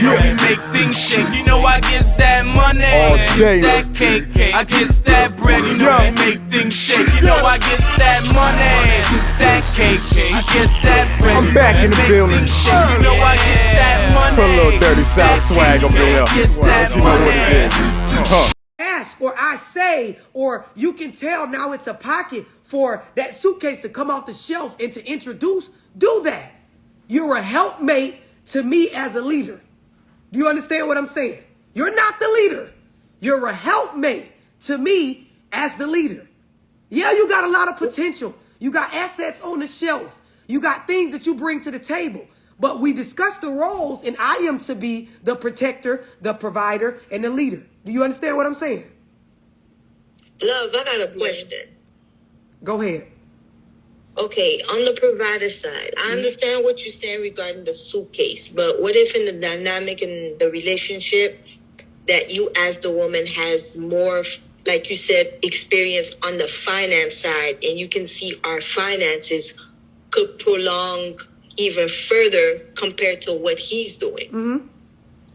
know we make things shake. You know I gets that money, all day. that cake. I gets that bread. You know we make things shake. You know I gets that money, that cake. I gets that bread. I'm back in the building. You know I get that money. Put a little dirty South swag up in here. Well, you know what it is. Ask, or I say, or you can tell now it's a pocket for that suitcase to come off the shelf and to introduce. Do that. You're a helpmate to me as a leader. Do you understand what I'm saying? You're not the leader. You're a helpmate to me as the leader. Yeah, you got a lot of potential. You got assets on the shelf. You got things that you bring to the table. But we discussed the roles, and I am to be the protector, the provider, and the leader. Do you understand what I'm saying? Love, I got a question. Go ahead. Okay, on the provider side, I understand what you're saying regarding the suitcase, but what if in the dynamic in the relationship that you as the woman has more, like you said, experience on the finance side, and you can see our finances could prolong even further compared to what he's doing? Mm-hmm.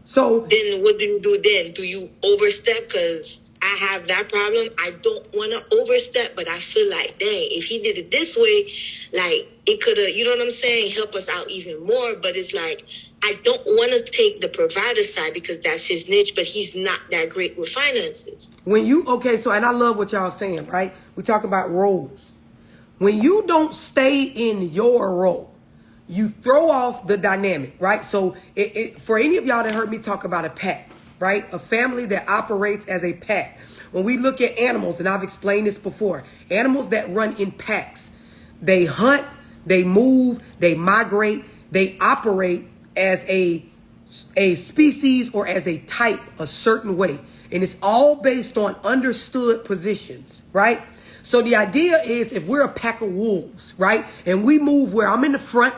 So then what do you do then? Do you overstep? Because I have that problem. I don't want to overstep, but I feel like, dang, if he did it this way, like it could have, you know what I'm saying, help us out even more. But it's like, I don't want to take the provider side because that's his niche, but he's not that great with finances. When you, okay, so, and I love what y'all saying, right? We talk about roles. When you don't stay in your role, you throw off the dynamic, right? So for any of y'all that heard me talk about a pack, right? A family that operates as a pack. When we look at animals, and I've explained this before, animals that run in packs, they hunt, they move, they migrate, they operate as a species or as a type a certain way. And it's all based on understood positions, right? So the idea is if we're a pack of wolves, right? And we move where I'm in the front,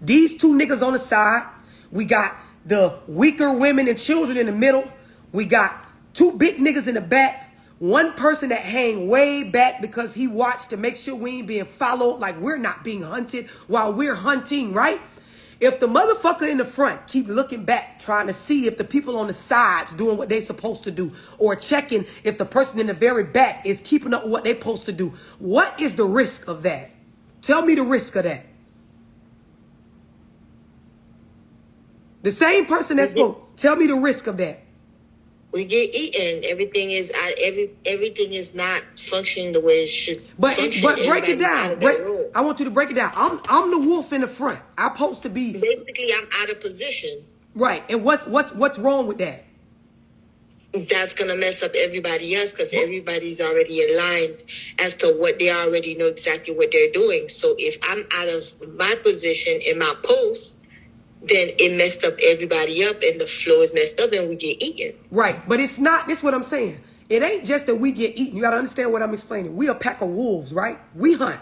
these two niggas on the side, we got the weaker women and children in the middle. We got two big niggas in the back. One person that hang way back because he watched to make sure we ain't being followed, like we're not being hunted while we're hunting, right? If the motherfucker in the front keep looking back, trying to see if the people on the sides doing what they supposed to do, or checking if the person in the very back is keeping up with what they supposed to do, what is the risk of that? Tell me the risk of that. The same person that's spoke. Tell me the risk of that. We get eaten. Everything is not functioning the way it should. But break it down. I want you to break it down. I'm the wolf in the front. I'm supposed to be. Basically, I'm out of position. Right. And what's wrong with that? That's gonna mess up everybody else because everybody's already aligned as to what they already know exactly what they're doing. So if I'm out of my position in my post, then it messed up everybody up and the flow is messed up and we get eaten. Right. But it's not, this is what I'm saying. It ain't just that we get eaten. You got to understand what I'm explaining. We a pack of wolves, right? We hunt.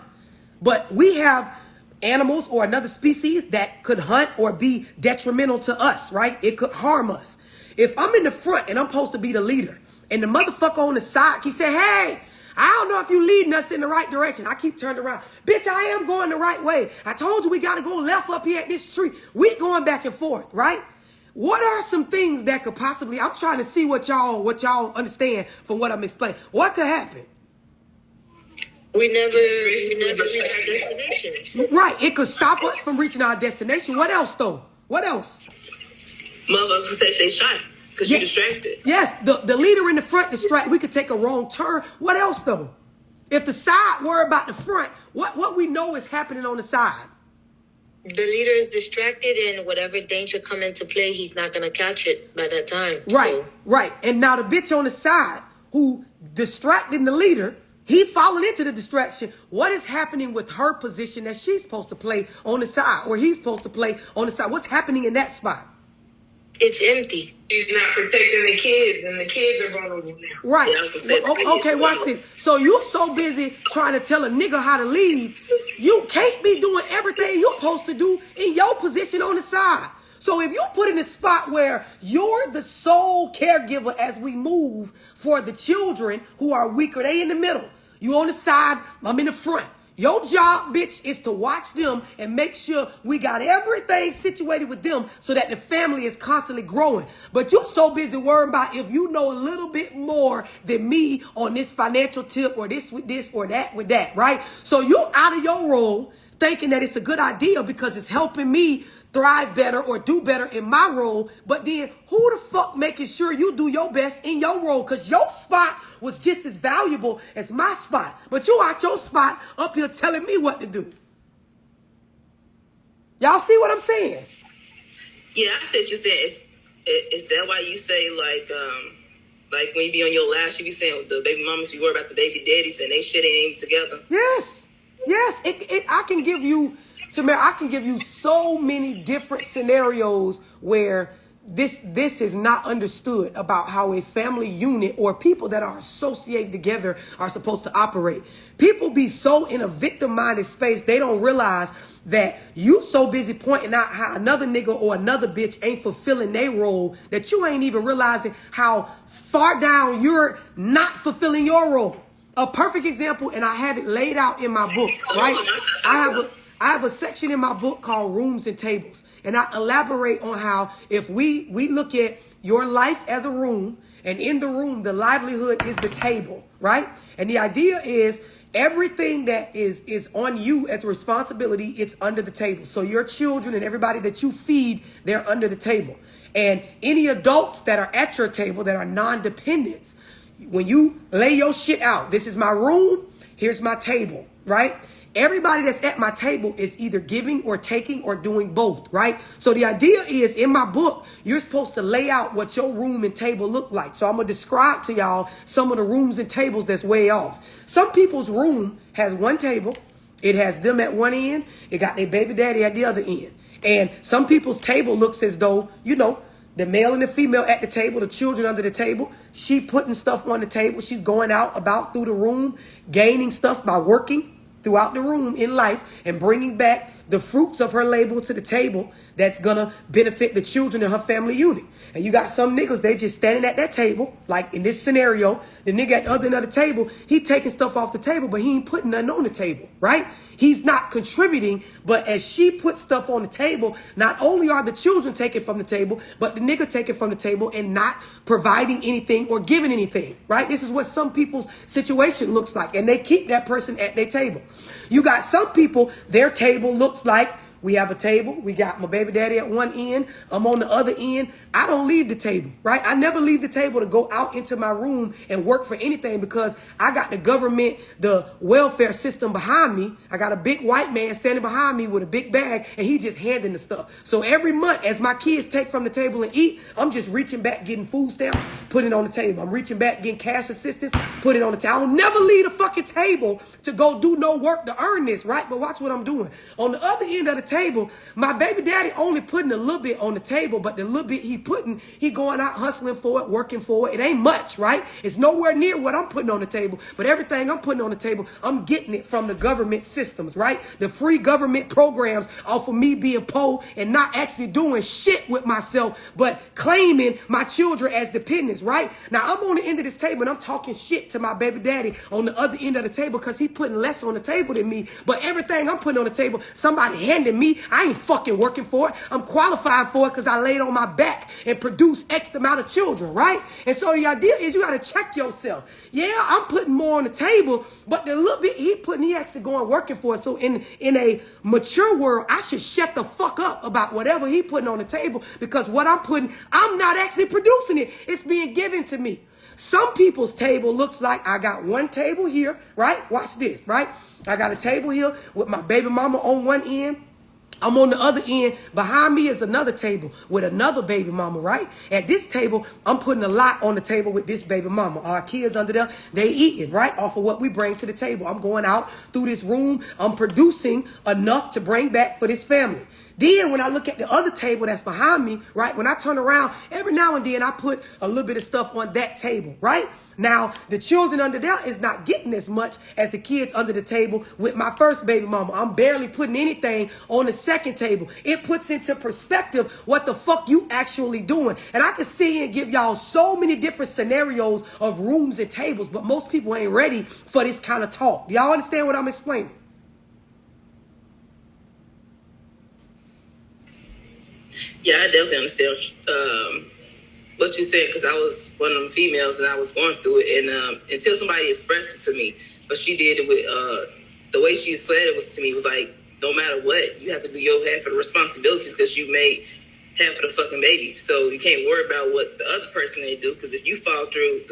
But we have animals or another species that could hunt or be detrimental to us, right? It could harm us. If I'm in the front and I'm supposed to be the leader and the motherfucker on the side keep saying, hey, I don't know if you leading us in the right direction. I keep turning around. Bitch, I am going the right way. I told you we got to go left up here at this tree. We going back and forth, right? What are some things that could possibly, I'm trying to see what y'all understand from what I'm explaining. What could happen? We never reach our destination. Right. It could stop us from reaching our destination. What else, though? What else? Motherfuckers who take they shot. Because you're distracted. Yes, the leader in the front distracted. We could take a wrong turn. What else, though? If the side worry about the front, what we know is happening on the side? The leader is distracted, and whatever danger come into play, he's not going to catch it by that time. Right, so. Right. And now the bitch on the side who distracting the leader, he falling into the distraction. What is happening with her position that she's supposed to play on the side, or he's supposed to play on the side? What's happening in that spot? It's empty. She's not protecting the kids, and the kids are vulnerable now. Right. Okay, watch this. So you so busy trying to tell a nigga how to lead, you can't be doing everything you're supposed to do in your position on the side. So if you put in a spot where you're the sole caregiver as we move for the children who are weaker, they in the middle. You on the side, I'm in the front. Your job, bitch, is to watch them and make sure we got everything situated with them so that the family is constantly growing. But you're so busy worrying about if you know a little bit more than me on this financial tip or this with this or that with that, right? So you're out of your role thinking that it's a good idea because it's helping me thrive better or do better in my role. But then who the fuck making sure you do your best in your role? Because your spot was just as valuable as my spot. But you out your spot up here telling me what to do. Y'all see what I'm saying? Yeah, I said you said is that why you say like when you be on your last, you be saying the baby mamas be worried about the baby daddies and they shit ain't together? Yes. I can give you, Tamara, I can give you so many different scenarios where this is not understood about how a family unit or people that are associated together are supposed to operate. People be so in a victim-minded space, they don't realize that you so busy pointing out how another nigga or another bitch ain't fulfilling their role that you ain't even realizing how far down you're not fulfilling your role. A perfect example, and I have it laid out in my book, right? I have a section in my book called Rooms and Tables. And I elaborate on how if we look at your life as a room, and in the room, the livelihood is the table, right? And the idea is everything that is on you as a responsibility, it's under the table. So your children and everybody that you feed, they're under the table. And any adults that are at your table that are non-dependents, when you lay your shit out, this is my room, here's my table, right? Everybody that's at my table is either giving or taking or doing both, right? So the idea is in my book, you're supposed to lay out what your room and table look like. So I'm going to describe to y'all some of the rooms and tables that's way off. Some people's room has one table. It has them at one end. It got their baby daddy at the other end. And some people's table looks as though, you know, the male and the female at the table, the children under the table. She putting stuff on the table. She's going out about through the room, gaining stuff by working throughout the room in life and bringing back the fruits of her labor to the table that's gonna benefit the children in her family unit. And you got some niggas, they just standing at that table, like in this scenario, the nigga at the other end of the table, he taking stuff off the table, but he ain't putting nothing on the table, right? He's not contributing, but as she puts stuff on the table, not only are the children taking from the table, but the nigga taking from the table and not providing anything or giving anything, right? This is what some people's situation looks like, and they keep that person at their table. You got some people, their table looks like, we have a table. We got my baby daddy at one end. I'm on the other end. I don't leave the table, right? I never leave the table to go out into my room and work for anything because I got the government, the welfare system behind me. I got a big white man standing behind me with a big bag and he just handing the stuff. So every month as my kids take from the table and eat, I'm just reaching back, getting food stamps, putting it on the table. I'm reaching back, getting cash assistance, put it on the table. I will never leave the fucking table to go do no work to earn this, right? But watch what I'm doing. On the other end of the table, my baby daddy only putting a little bit on the table, but the little bit he putting, he going out hustling for it, working for it. It ain't much, right? It's nowhere near what I'm putting on the table, but everything I'm putting on the table, I'm getting it from the government systems, right? The free government programs off of me being poor and not actually doing shit with myself, but claiming my children as dependents, right? Now I'm on the end of this table and I'm talking shit to my baby daddy on the other end of the table because he putting less on the table than me, but everything I'm putting on the table, somebody handing me. I ain't fucking working for it. I'm qualified for it because I laid on my back and produced X amount of children, right? And so the idea is you got to check yourself. Yeah, I'm putting more on the table, but the little bit he actually going working for it. So in a mature world, I should shut the fuck up about whatever he putting on the table because what I'm putting, I'm not actually producing it. It's being given to me. Some people's table looks like I got one table here, right? Watch this, right? I got a table here with my baby mama on one end. I'm on the other end. Behind me is another table with another baby mama, right? At this table, I'm putting a lot on the table with this baby mama. Our kids under there, they eating, right? Off of what we bring to the table. I'm going out through this room. I'm producing enough to bring back for this family. Then when I look at the other table that's behind me, right? When I turn around, every now and then I put a little bit of stuff on that table, right? Now, the children under there is not getting as much as the kids under the table with my first baby mama. I'm barely putting anything on the second table. It puts into perspective what the fuck you actually doing. And I can sit here and give y'all so many different scenarios of rooms and tables, but most people ain't ready for this kind of talk. Do y'all understand what I'm explaining? Yeah, I definitely understand what you said, because I was one of them females and I was going through it, and until somebody expressed it to me, but she did it with the way she said it was to me was like, no matter what, you have to do your half of the responsibilities because you made half of the fucking baby, so you can't worry about what the other person they do, because if you fall through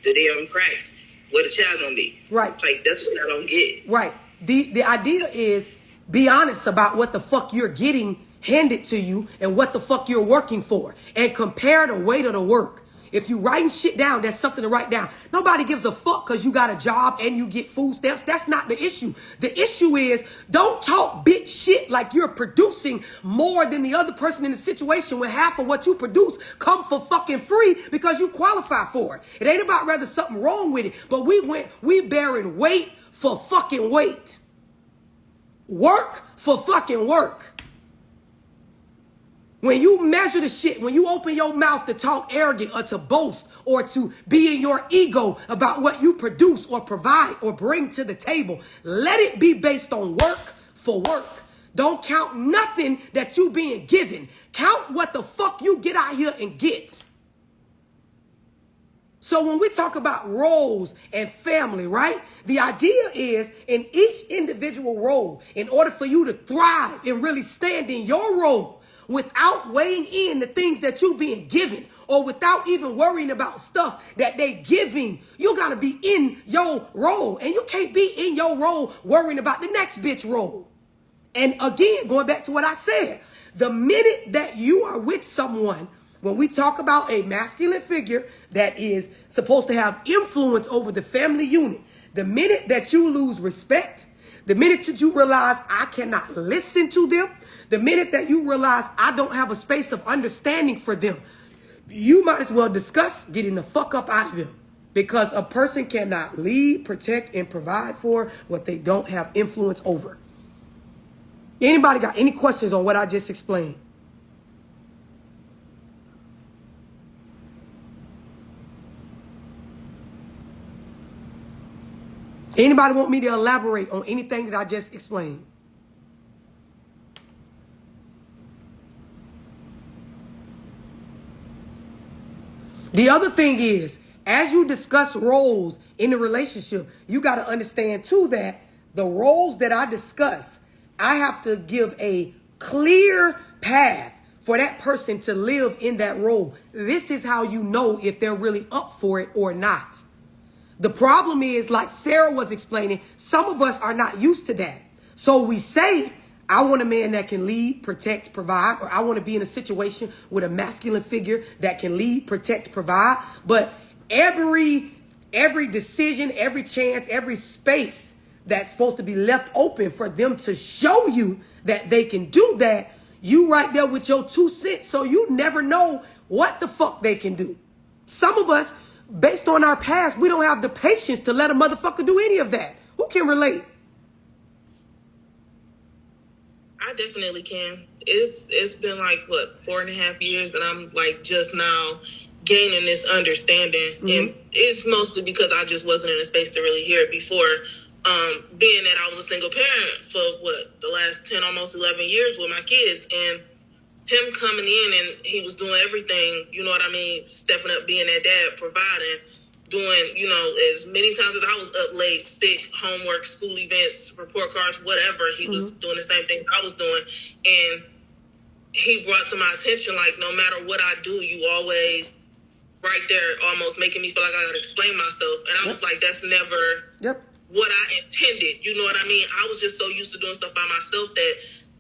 the damn cracks, where the child gonna be? Right. Like, that's what I don't get. Right. The idea is be honest about what the fuck you're getting handed to you and what the fuck you're working for, and compare the weight of the work. If you writing shit down, that's something to write down. Nobody gives a fuck because you got a job and you get food stamps. That's not the issue. The issue is don't talk bitch shit like you're producing more than the other person in the situation when half of what you produce come for fucking free because you qualify for it. It ain't about whether something wrong with it, but we bearing weight for fucking weight. Work for fucking work. When you measure the shit, when you open your mouth to talk arrogant or to boast or to be in your ego about what you produce or provide or bring to the table, let it be based on work for work. Don't count nothing that you being given. Count what the fuck you get out here and get. So when we talk about roles and family, right? The idea is in each individual role, in order for you to thrive and really stand in your role, without weighing in the things that you being given or without even worrying about stuff that they giving, you got to be in your role. And you can't be in your role worrying about the next bitch role. And again, going back to what I said, the minute that you are with someone, when we talk about a masculine figure that is supposed to have influence over the family unit, the minute that you lose respect, the minute that you realize I cannot listen to them, the minute that you realize I don't have a space of understanding for them, you might as well discuss getting the fuck up out of them. Because a person cannot lead, protect, and provide for what they don't have influence over. Anybody got any questions on what I just explained? Anybody want me to elaborate on anything that I just explained? The other thing is, as you discuss roles in the relationship, you got to understand too that the roles that I discuss, I have to give a clear path for that person to live in that role. This is how you know if they're really up for it or not. The problem is, like Sarah was explaining, some of us are not used to that. So we say, I want a man that can lead, protect, provide, or I want to be in a situation with a masculine figure that can lead, protect, provide. But every decision, every chance, every space that's supposed to be left open for them to show you that they can do that, you right there with your 2 cents. So you never know what the fuck they can do. Some of us, based on our past, we don't have the patience to let a motherfucker do any of that. Who can relate? I definitely can. It's been like, what, 4.5 years, and I'm like just now gaining this understanding. Mm-hmm. And it's mostly because I just wasn't in a space to really hear it before. Being that I was a single parent for the last 10, almost 11 years with my kids, and him coming in and he was doing everything, you know what I mean, stepping up, being that dad, providing, doing, you know, as many times as I was up late, sick, homework, school events, report cards, whatever, he was doing the same things I was doing. And he brought to my attention, like, no matter what I do, you always right there almost making me feel like I gotta explain myself. And I was like, that's never what I intended, you know what I mean? I was just so used to doing stuff by myself that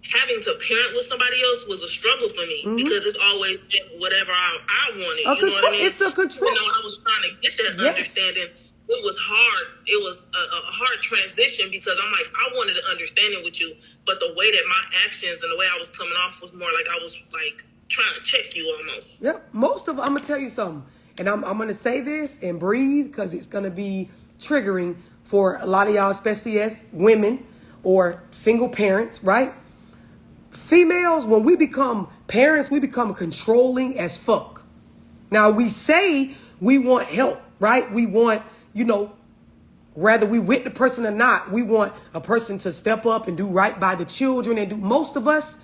having to parent with somebody else was a struggle for me because it's always whatever I wanted. You know what I mean? It's a control. You know, I was trying to get that understanding. It was hard. It was a hard transition because I'm like, I wanted an understanding with you, but the way that my actions and the way I was coming off was more like I was like trying to check you almost. Yep. Most of, I'm gonna tell you something, and I'm gonna say this and breathe because it's gonna be triggering for a lot of y'all, especially as women or single parents, right? Females, when we become parents, we become controlling as fuck. Now, we say we want help, right? We want, you know, whether we with the person or not, we want a person to step up and do right by the children and do. Most of us,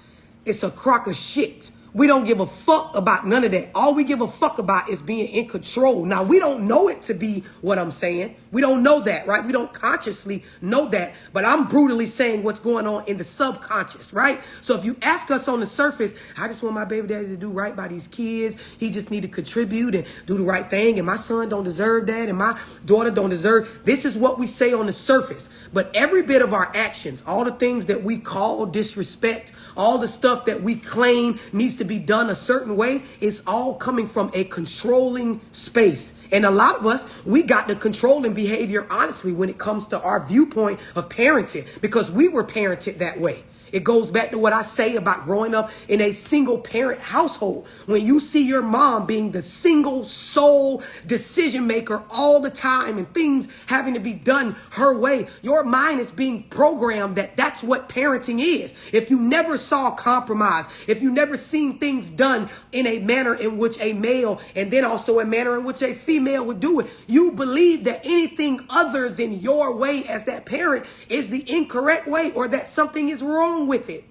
it's a crock of shit. We don't give a fuck about none of that. All we give a fuck about is being in control. Now, we don't know it to be what I'm saying. We don't know that, right? We don't consciously know that. But I'm brutally saying what's going on in the subconscious, right? So if you ask us on the surface, I just want my baby daddy to do right by these kids. He just need to contribute and do the right thing. And my son don't deserve that. And my daughter don't deserve. This is what we say on the surface. But every bit of our actions, all the things that we call disrespect, all the stuff that we claim needs to be done a certain way, is all coming from a controlling space. And a lot of us, we got the controlling behavior, honestly, when it comes to our viewpoint of parenting, because we were parented that way. It goes back to what I say about growing up in a single parent household. When you see your mom being the single sole decision maker all the time and things having to be done her way, your mind is being programmed that that's what parenting is. If you never saw compromise, if you never seen things done in a manner in which a male and then also a manner in which a female would do it, you believe that anything other than your way as that parent is the incorrect way, or that something is wrong with it.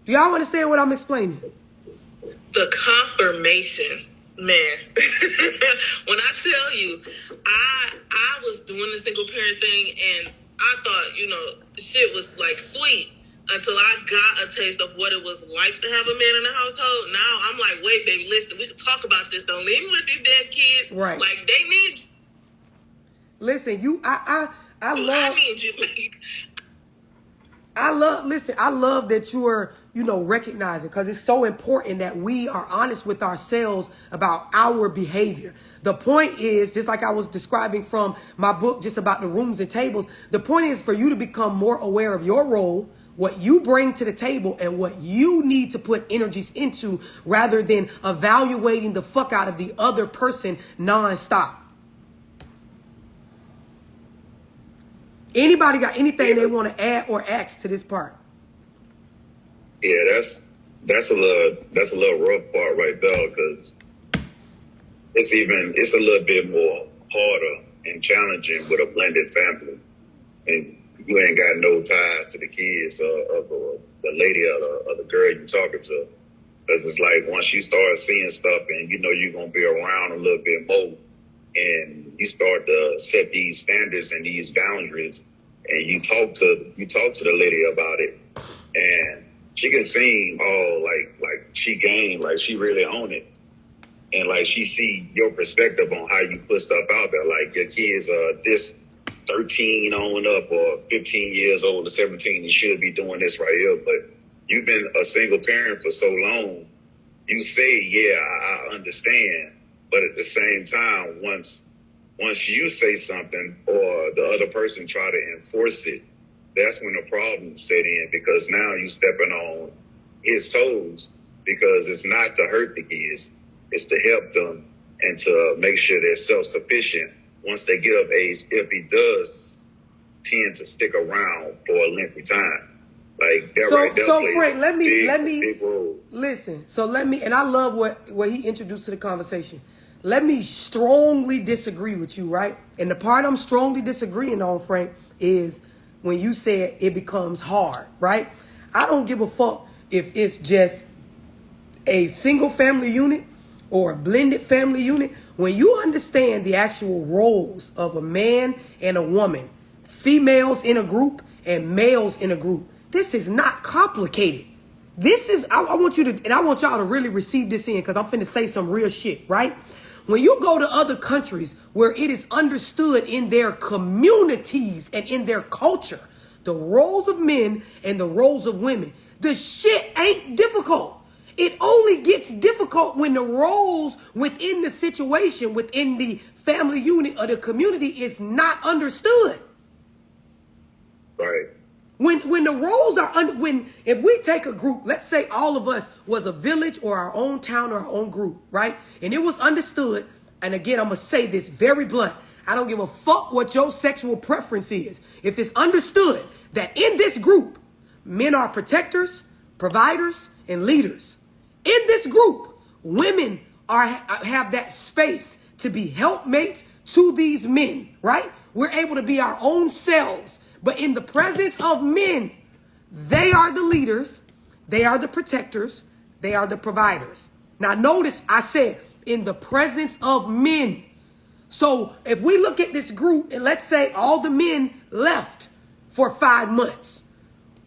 Do y'all understand what I'm explaining? The confirmation, man. When I tell you, I was doing the single parent thing, and I thought, shit was like sweet until I got a taste of what it was like to have a man in the household. Now I'm like, wait, baby, listen, we can talk about this. Don't leave me with these damn kids. Right. Like, they need you. Listen, I need you. I love that you are, recognizing, because it's so important that we are honest with ourselves about our behavior. The point is, just like I was describing from my book, just about the rooms and tables, the point is for you to become more aware of your role, what you bring to the table, and what you need to put energies into, rather than evaluating the fuck out of the other person nonstop. Anybody got anything they want to add or ask to this part? Yeah, that's a little rough part right there, because it's a little bit more harder and challenging with a blended family, and you ain't got no ties to the kids or the lady or the girl you talking to, because it's like once you start seeing stuff and you're gonna be around a little bit more, and you start to set these standards and these boundaries, and you talk to the lady about it, and she can seem all like she game, like she really own it, and like she see your perspective on how you put stuff out there, like your kids are this 13 on up or 15 years old or 17, you should be doing this right here, but you've been a single parent for so long, you say, yeah, I understand. But at the same time, once you say something or the other person try to enforce it, that's when the problems set in, because now you stepping on his toes, because it's not to hurt the kids, it's to help them and to make sure they're self-sufficient once they get of age, if he does tend to stick around for a lengthy time. Like that right there. So Frank, let me big role. Listen. So and I love what he introduced to the conversation. Let me strongly disagree with you, right? And the part I'm strongly disagreeing on, Frank, is when you said it becomes hard, right? I don't give a fuck if it's just a single family unit or a blended family unit. When you understand the actual roles of a man and a woman, females in a group and males in a group, this is not complicated. This is, I want you to, and I want y'all to really receive this in, because I'm finna say some real shit, right? When you go to other countries where it is understood in their communities and in their culture, the roles of men and the roles of women, the shit ain't difficult. It only gets difficult when the roles within the situation, within the family unit or the community is not understood. Right. When the roles are if we take a group, let's say all of us was a village or our own town or our own group, right? And it was understood, and again, I'm going to say this very blunt. I don't give a fuck what your sexual preference is. If it's understood that in this group, men are protectors, providers, and leaders. In this group, women have that space to be helpmates to these men, right? We're able to be our own selves. But in the presence of men, they are the leaders, they are the protectors, they are the providers. Now notice I said in the presence of men. So if we look at this group and let's say all the men left for 5 months,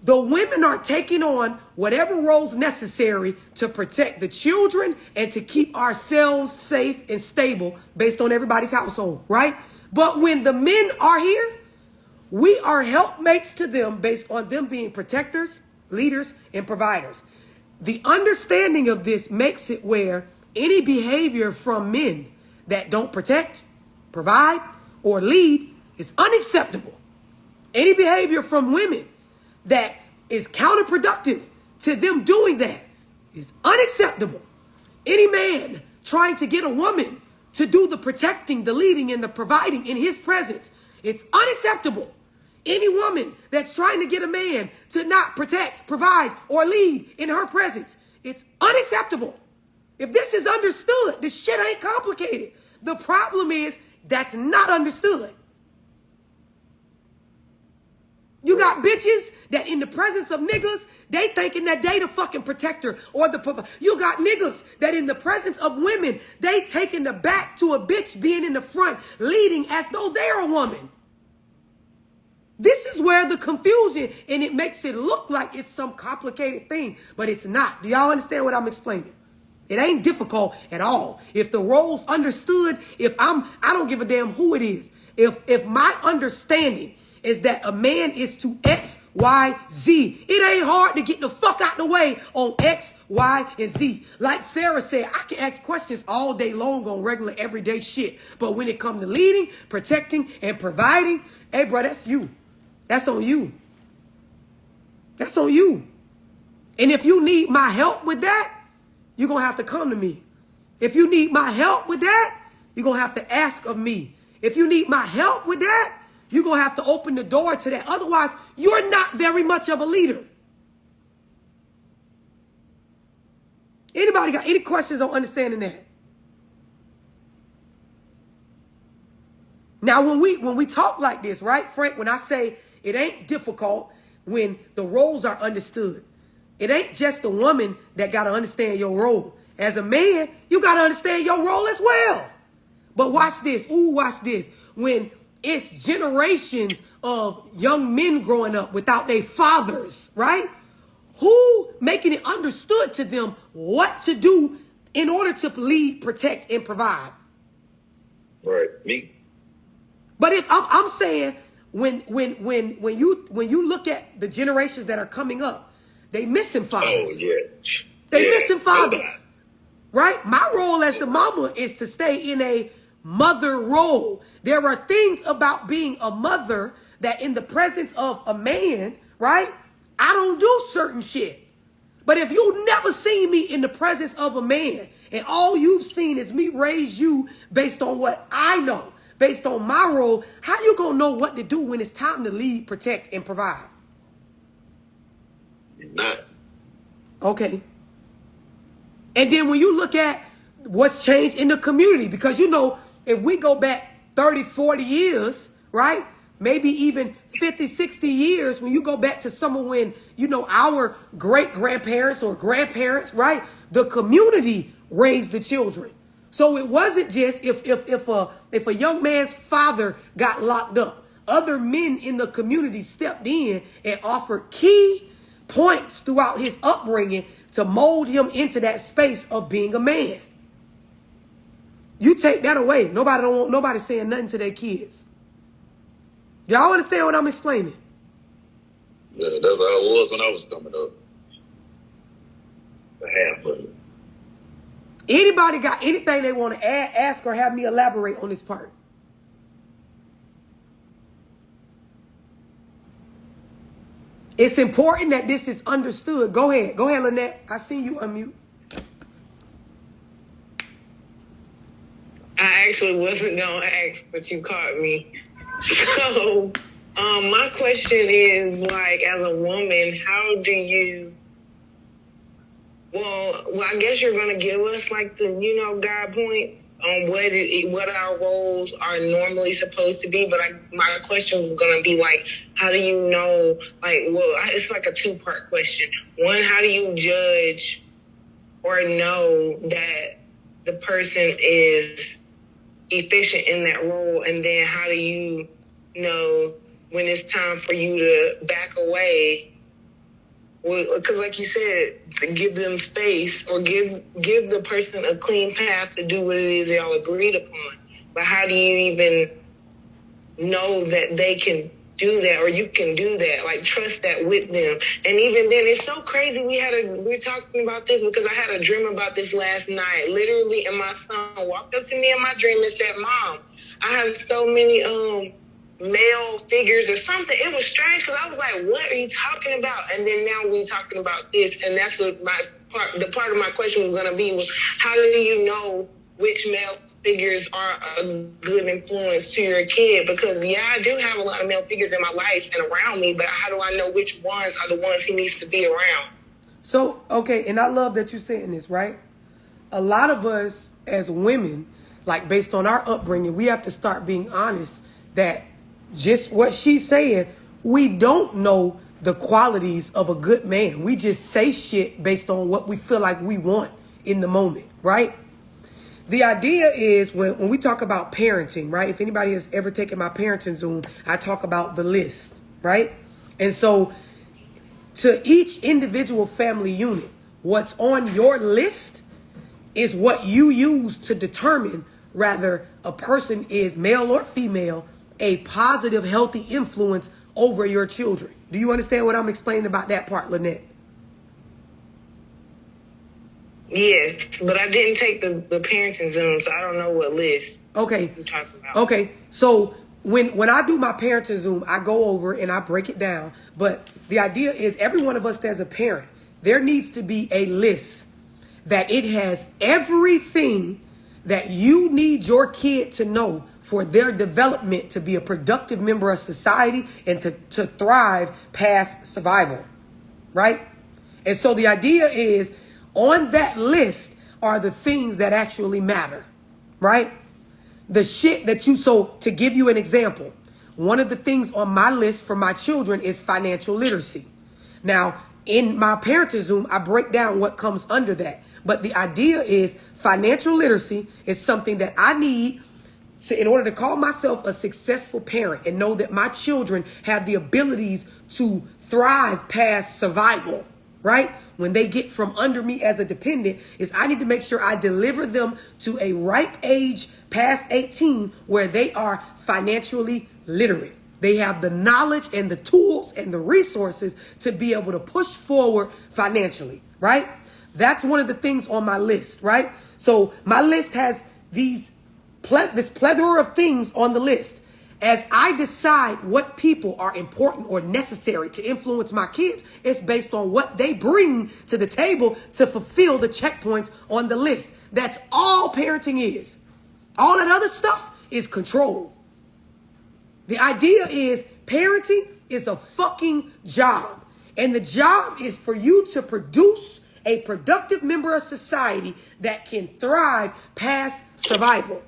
the women are taking on whatever roles necessary to protect the children and to keep ourselves safe and stable based on everybody's household, right? But when the men are here, we are helpmates to them based on them being protectors, leaders, and providers. The understanding of this makes it where any behavior from men that don't protect, provide, or lead is unacceptable. Any behavior from women that is counterproductive to them doing that is unacceptable. Any man trying to get a woman to do the protecting, the leading, and the providing in his presence, it's unacceptable. Any woman that's trying to get a man to not protect, provide, or lead in her presence, it's unacceptable. If this is understood, this shit ain't complicated. The problem is that's not understood. You got bitches that in the presence of niggas, they thinking that they the fucking protector or the... You got niggas that in the presence of women, they taking the back to a bitch being in the front, leading as though they're a woman. This is where the confusion, and it makes it look like it's some complicated thing, but it's not. Do y'all understand what I'm explaining? It ain't difficult at all. If the roles understood, I don't give a damn who it is. If my understanding is that a man is to X, Y, Z, it ain't hard to get the fuck out the way on X, Y, and Z. Like Sarah said, I can ask questions all day long on regular everyday shit. But when it comes to leading, protecting, and providing, hey, bro, that's you. That's on you. That's on you. And if you need my help with that, you're going to have to come to me. If you need my help with that, you're going to have to ask of me. If you need my help with that, you're going to have to open the door to that. Otherwise, you're not very much of a leader. Anybody got any questions on understanding that? Now, when we talk like this, right, Frank, when I say it ain't difficult when the roles are understood, it ain't just the woman that got to understand your role. As a man, you got to understand your role as well. But watch this. Ooh, watch this. When it's generations of young men growing up without their fathers, right? Who making it understood to them what to do in order to lead, protect, and provide? Right, me. But if I'm saying when you look at the generations that are coming up, they missing fathers. Oh yeah, they missing fathers, right? My role as the mama is to stay in a mother role. There are things about being a mother that in the presence of a man, right? I don't do certain shit. But if you never seen me in the presence of a man and all you've seen is me raise you based on what I know, based on my role, how you gonna know what to do when it's time to lead, protect, and provide? You're not. Okay. And then when you look at what's changed in the community, because you know, if we go back 30, 40 years, right? Maybe even 50, 60 years, when you go back to someone when, you know, our great-grandparents or grandparents, right? The community raised the children. So it wasn't just if a young man's father got locked up, other men in the community stepped in and offered key points throughout his upbringing to mold him into that space of being a man. You take that away, nobody saying nothing to their kids. Y'all understand what I'm explaining? Yeah, that's how it was when I was coming up. The half of it. Anybody got anything they want to add, ask, or have me elaborate on this part? It's important that this is understood. Go ahead, Lynette. I see you unmute. I actually wasn't gonna ask, but you caught me. So, my question is, like, as a woman, how do you? Well, I guess you're gonna give us like the, guide points on what our roles are normally supposed to be. But my question is gonna be like, how do you know? Like, well, it's like a 2-part question. One, how do you judge or know that the person is efficient in that role? And then how do you know when it's time for you to back away? Well, because like you said, give them space, or give the person a clean path to do what it is y'all agreed upon. But how do you even know that they can do that, or you can do that? Like, trust that with them. And even then, it's so crazy. We're talking about this because I had a dream about this last night. Literally, and my son walked up to me in my dream and said, "Mom, I have so many male figures or something." It was strange because I was like, "What are you talking about?" And then now we're talking about this, and that's what the part of my question was going to be was, how do you know which male figures are a good influence to your kid? Because I do have a lot of male figures in my life and around me, but how do I know which ones are the ones he needs to be around? So, okay, and I love that you're saying this, right? A lot of us as women, like based on our upbringing, we have to start being honest that just what she's saying, we don't know the qualities of a good man. We just say shit based on what we feel like we want in the moment, right? The idea is when we talk about parenting, right? If anybody has ever taken my parenting Zoom, I talk about the list, right? And so to each individual family unit, what's on your list is what you use to determine whether a person is male or female, a positive, healthy influence over your children. Do you understand what I'm explaining about that part, Lynette? Yes, but I didn't take the parenting Zoom, so I don't know what list Okay. you're talking about. Okay. So when I do my parenting Zoom, I go over and I break it down. But the idea is every one of us as a parent, there needs to be a list that it has everything that you need your kid to know for their development to be a productive member of society and to thrive past survival, right? And so the idea is on that list are the things that actually matter, right? The shit that so to give you an example, one of the things on my list for my children is financial literacy. Now, in my parenting Zoom, I break down what comes under that. But the idea is financial literacy is something that I need in order to call myself a successful parent and know that my children have the abilities to thrive past survival, right? When they get from under me as a dependent, is I need to make sure I deliver them to a ripe age past 18 where they are financially literate. They have the knowledge and the tools and the resources to be able to push forward financially, right? That's one of the things on my list, right? So my list has this plethora of things on the list. As I decide what people are important or necessary to influence my kids, it's based on what they bring to the table to fulfill the checkpoints on the list. That's all parenting is. All that other stuff is control. The idea is parenting is a fucking job. And the job is for you to produce a productive member of society that can thrive past survival.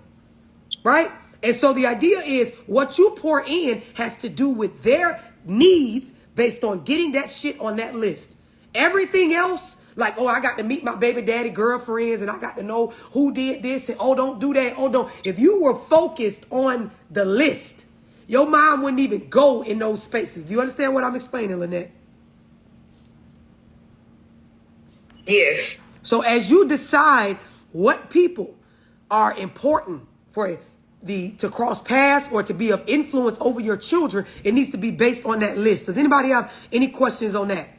Right? And so the idea is what you pour in has to do with their needs based on getting that shit on that list. Everything else, like, oh, I got to meet my baby daddy girlfriends and I got to know who did this and, oh, don't do that. Oh, don't. If you were focused on the list, your mom wouldn't even go in those spaces. Do you understand what I'm explaining, Lynette? Yes. So as you decide what people are important for to cross paths or to be of influence over your children, it needs to be based on that list. Does anybody have any questions on that?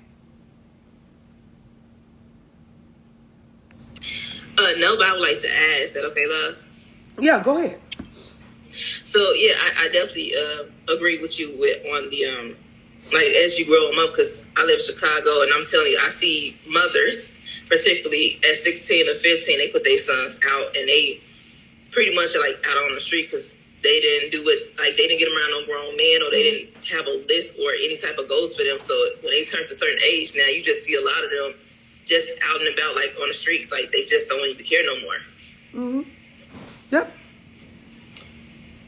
No, but I would like to add, is that okay, love? Yeah, go ahead. So, yeah, I definitely agree with you on the, like, as you grow them up, because I live in Chicago, and I'm telling you, I see mothers, particularly at 16 or 15, they put their sons out, and they pretty much are, like, out on the street because they didn't do it, like, they didn't get around no grown men, or they didn't have a list or any type of goals for them. So when they turn to a certain age, now you just see a lot of them just out and about, like, on the streets, like, they just don't even care no more. Mm-hmm. Yep.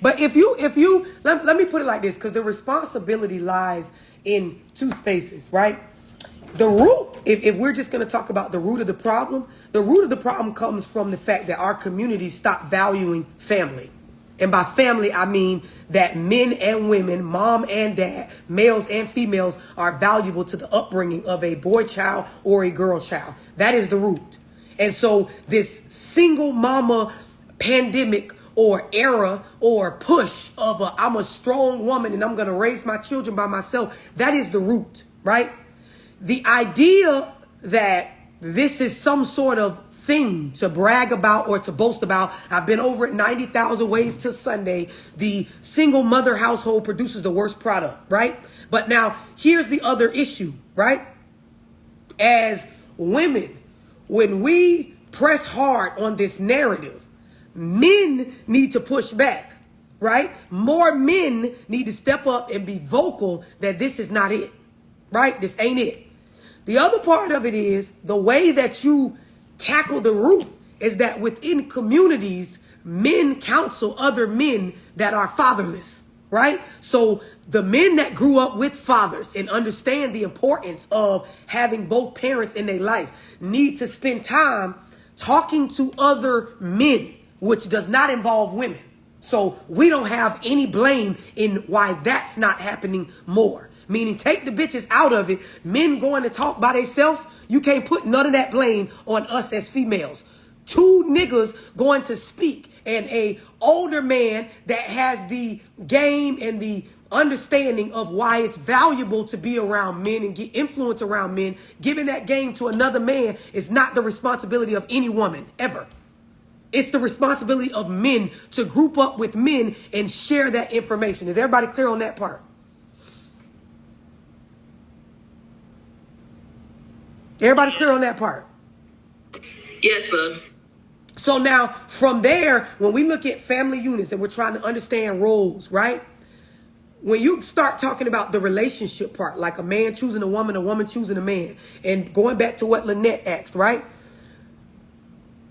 But if you let me put it like this, because the responsibility lies in two spaces, right? The root if we're just going to talk about the root of the problem comes from the fact that our communities stop valuing family. And by family, I mean that men and women, mom and dad, males and females are valuable to the upbringing of a boy child or a girl child. That is the root. And so this single mama pandemic or era or push of I'm a strong woman and I'm going to raise my children by myself, that is the root, right? The idea that this is some sort of thing to brag about or to boast about. I've been over it 90,000 ways to Sunday. The single mother household produces the worst product, right? But now here's the other issue, right? As women, when we press hard on this narrative, men need to push back, right? More men need to step up and be vocal that this is not it, right? This ain't it. The other part of it is the way that you tackle the root is that within communities, men counsel other men that are fatherless, right? So the men that grew up with fathers and understand the importance of having both parents in their life need to spend time talking to other men, which does not involve women. So we don't have any blame in why that's not happening more. Meaning take the bitches out of it. Men going to talk by themselves. You can't put none of that blame on us as females. Two niggas going to speak and a older man that has the game and the understanding of why it's valuable to be around men and get influence around men, giving that game to another man is not the responsibility of any woman ever. It's the responsibility of men to group up with men and share that information. Is everybody clear on that part? Everybody clear on that part? Yes, sir. So now from there, when we look at family units and we're trying to understand roles, right? When you start talking about the relationship part, like a man choosing a woman choosing a man, and going back to what Lynette asked, right?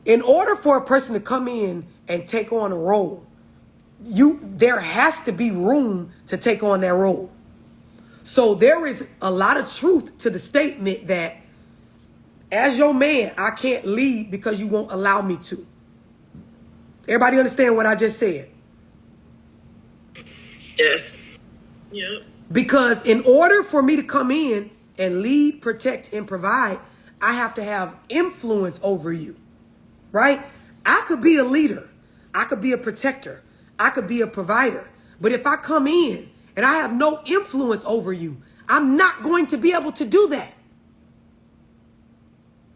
In order for a person to come in and take on a role, there has to be room to take on that role. So there is a lot of truth to the statement that as your man, I can't lead because you won't allow me to. Everybody understand what I just said? Yes. Yep. Because in order for me to come in and lead, protect, and provide, I have to have influence over you, right? I could be a leader. I could be a protector. I could be a provider. But if I come in and I have no influence over you, I'm not going to be able to do that.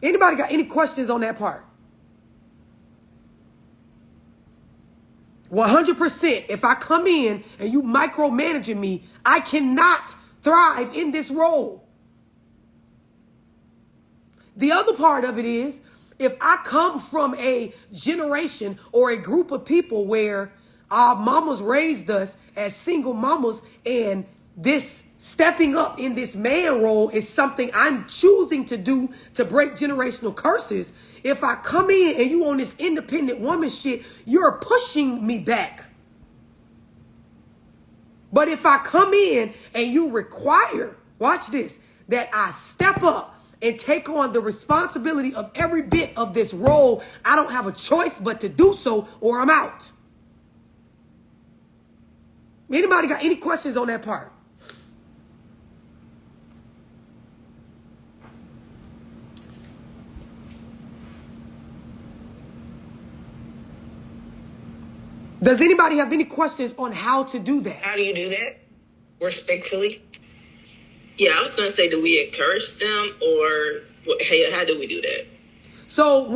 Anybody got any questions on that part? 100%. If I come in and you micromanaging me, I cannot thrive in this role. The other part of it is, if I come from a generation or a group of people where our mamas raised us as single mamas and this stepping up in this man role is something I'm choosing to do to break generational curses. If I come in and you on this independent woman shit, you're pushing me back. But if I come in and you require, watch this, that I step up and take on the responsibility of every bit of this role, I don't have a choice but to do so or I'm out. Anybody got any questions on that part? Does anybody have any questions on how to do that? How do you do that? Respectfully? Yeah, I was going to say, do we encourage them or how do we do that? So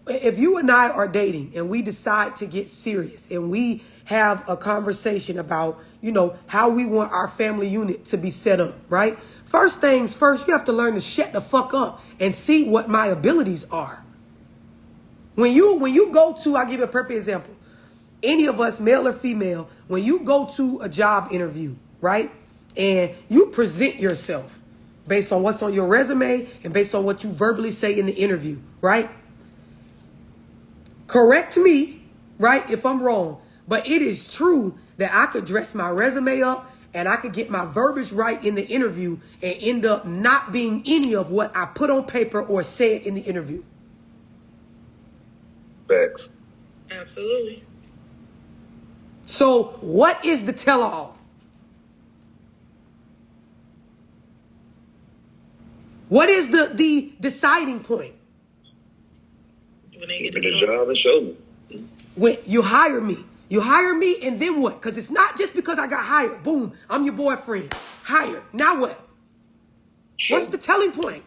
if you and I are dating and we decide to get serious and we have a conversation about, how we want our family unit to be set up, right? First things first, you have to learn to shut the fuck up and see what my abilities are. When you go to, I'll give you a perfect example. Any of us, male or female, when you go to a job interview, right? And you present yourself based on what's on your resume and based on what you verbally say in the interview, right? Correct me, right, if I'm wrong. But it is true that I could dress my resume up and I could get my verbiage right in the interview and end up not being any of what I put on paper or said in the interview. Facts. Absolutely. So what is the tell-all? What is the deciding point? When they Give get me to the job and show me. When you hire me, and then what? Because it's not just because I got hired. Boom, I'm your boyfriend. Hired. Now what? What's the telling point?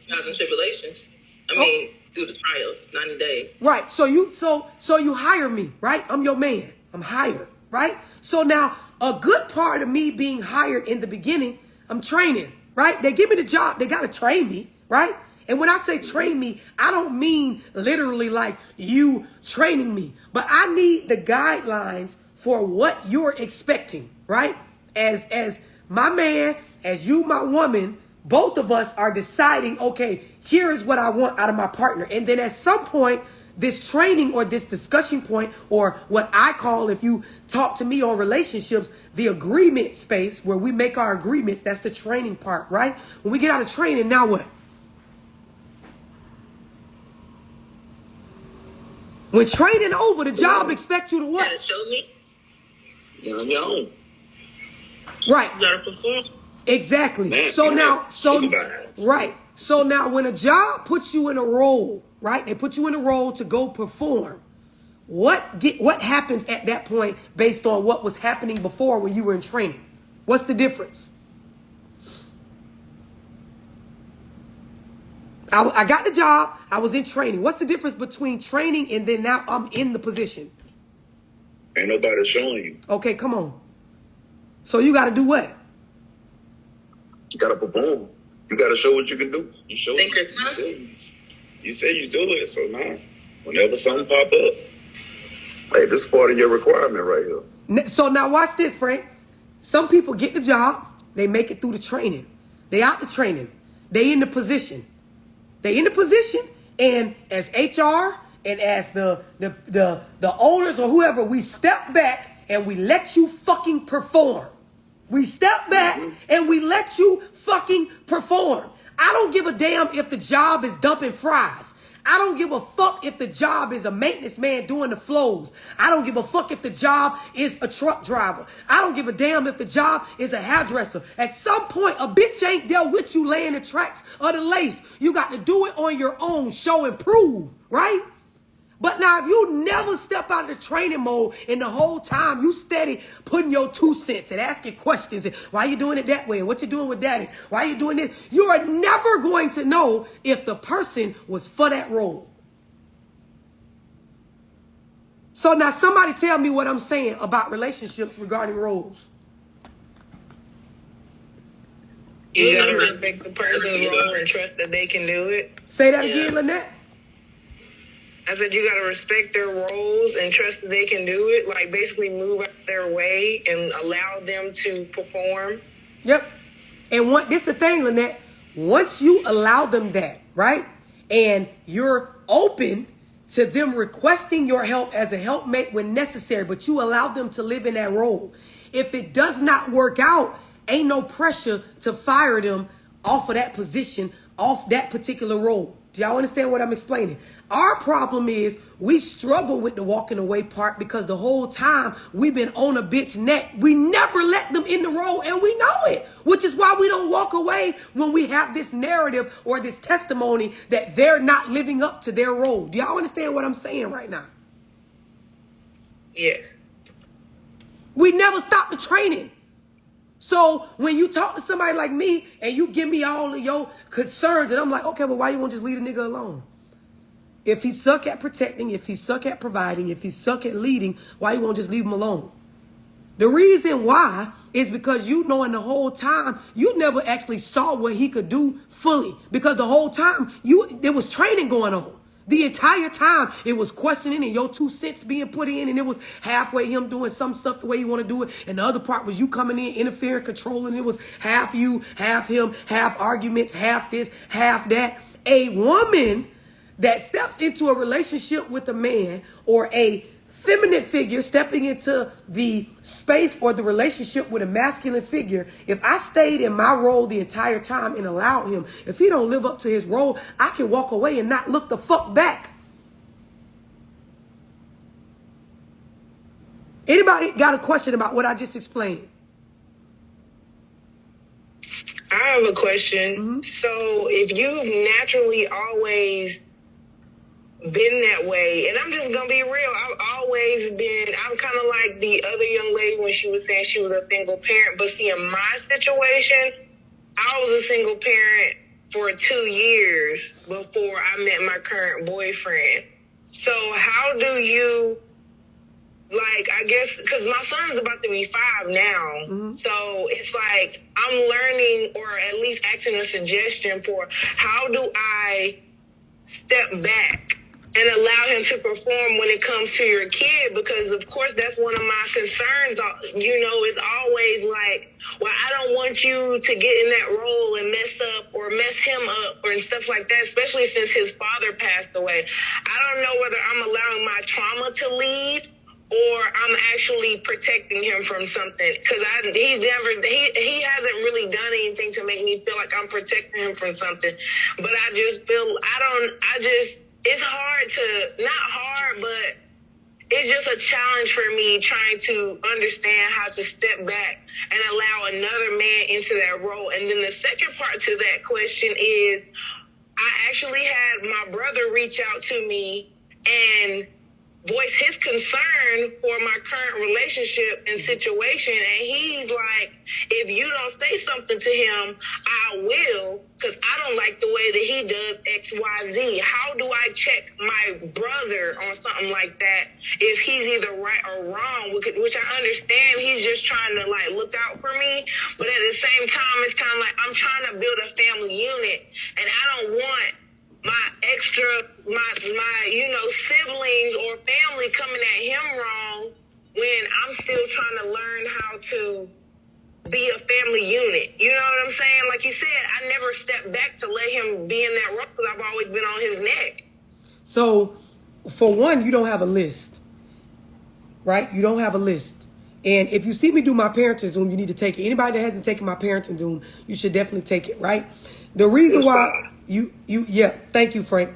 Trials and tribulations. I mean, through the trials, 90 days. Right. So you hire me, right? I'm your man. I'm hired, right? So now a good part of me being hired in the beginning, I'm training, right? They give me the job. They got to train me, right? And when I say train me, I don't mean literally like you training me, but I need the guidelines for what you're expecting, right? As my man, as you, my woman, both of us are deciding, okay, here is what I want out of my partner. And then at some point, this training or this discussion point, or what I call, if you talk to me on relationships, the agreement space where we make our agreements, that's the training part, right? When we get out of training, now what? When training over, the job expects you to what? You gotta show me. You're on your own. Right. You gotta perform. Exactly. Man, So you now, gotta supervise. right. So now when a job puts you in a role, right? They put you in a role to go perform. What happens at that point based on what was happening before when you were in training? What's the difference? I got the job. I was in training. What's the difference between training and then now I'm in the position? Ain't nobody showing you. Okay, come on. So you got to do what? You gotta perform. You gotta show what you can do. You show. Thinkers, You huh? say you do it. So now, whenever something pop up, hey, this is part of your requirement right here. So now watch this, Frank. Some people get the job. They make it through the training. They out the training. They in the position. They in the position, and as HR and as the owners or whoever, we step back and we let you fucking perform. We step back and we let you fucking perform. I don't give a damn if the job is dumping fries. I don't give a fuck if the job is a maintenance man doing the flows. I don't give a fuck if the job is a truck driver. I don't give a damn if the job is a hairdresser. At some point, a bitch ain't dealt with you laying the tracks or the lace. You got to do it on your own, show and prove, right? But now if you never step out of the training mode and the whole time you steady putting your 2 cents and asking questions, and why you doing it that way? And what you doing with that? And why you doing this? You are never going to know if the person was for that role. So now somebody tell me what I'm saying about relationships regarding roles. You gotta respect the person's role and trust that they can do it. Say that again, Lynette. I said you gotta respect their roles and trust that they can do it. Like basically move out their way and allow them to perform. Yep. And this the thing, Lynette. Once you allow them that, right? And you're open to them requesting your help as a helpmate when necessary, but you allow them to live in that role. If it does not work out, ain't no pressure to fire them off of that position, off that particular role. Do y'all understand what I'm explaining? Our problem is we struggle with the walking away part because the whole time we've been on a bitch neck. We never let them in the role and we know it, which is why we don't walk away when we have this narrative or this testimony that they're not living up to their role. Do y'all understand what I'm saying right now? Yeah. We never stop the training. So when you talk to somebody like me and you give me all of your concerns and I'm like, okay, well, why you won't just leave a nigga alone? If he suck at protecting, if he suck at providing, if he suck at leading, why you won't just leave him alone? The reason why is because you knowing the whole time, you never actually saw what he could do fully. Because the whole time, there was training going on. The entire time, it was questioning and your 2 cents being put in, and it was halfway him doing some stuff the way you want to do it, and the other part was you coming in, interfering, controlling. It was half you, half him, half arguments, half this, half that. A woman that steps into a relationship with a man or a feminine figure stepping into the space or the relationship with a masculine figure, if I stayed in my role the entire time and allowed him, if he don't live up to his role, I can walk away and not look the fuck back. Anybody got a question about what I just explained? I have a question. Mm-hmm. So if you've naturally always been that way, and I'm just gonna be real, I'm kind of like the other young lady when she was saying she was a single parent, but see, in my situation, I was a single parent for 2 years before I met my current boyfriend. So how do you, like, I guess, because my son's about to be 5 now, so it's like I'm learning, or at least asking a suggestion for how do I step back and allow him to perform when it comes to your kid, because of course that's one of my concerns, you know, is always like, well, I don't want you to get in that role and mess up or mess him up or stuff like that, especially since his father passed away. I don't know whether I'm allowing my trauma to lead or I'm actually protecting him from something, because he hasn't really done anything to make me feel like I'm protecting him from something. But I just feel it's hard to, not hard, but it's just a challenge for me trying to understand how to step back and allow another man into that role. And then the second part to that question is, I actually had my brother reach out to me and voice his concern for my current relationship and situation, and he's like, if you don't say something to him, I will, because I don't like the way that he does XYZ. How do I check my brother on something like that if he's either right or wrong? Which I understand he's just trying to like look out for me, but at the same time it's kind of like I'm trying to build a family unit, and I don't want my siblings or family coming at him wrong when I'm still trying to learn how to be a family unit. You know what I'm saying? Like you said, I never stepped back to let him be in that role because I've always been on his neck. So, for one, you don't have a list, right? You don't have a list. And if you see me do my parenting Zoom, you need to take it. Anybody that hasn't taken my parenting Zoom, you should definitely take it, right? The reason why thank you, Frank.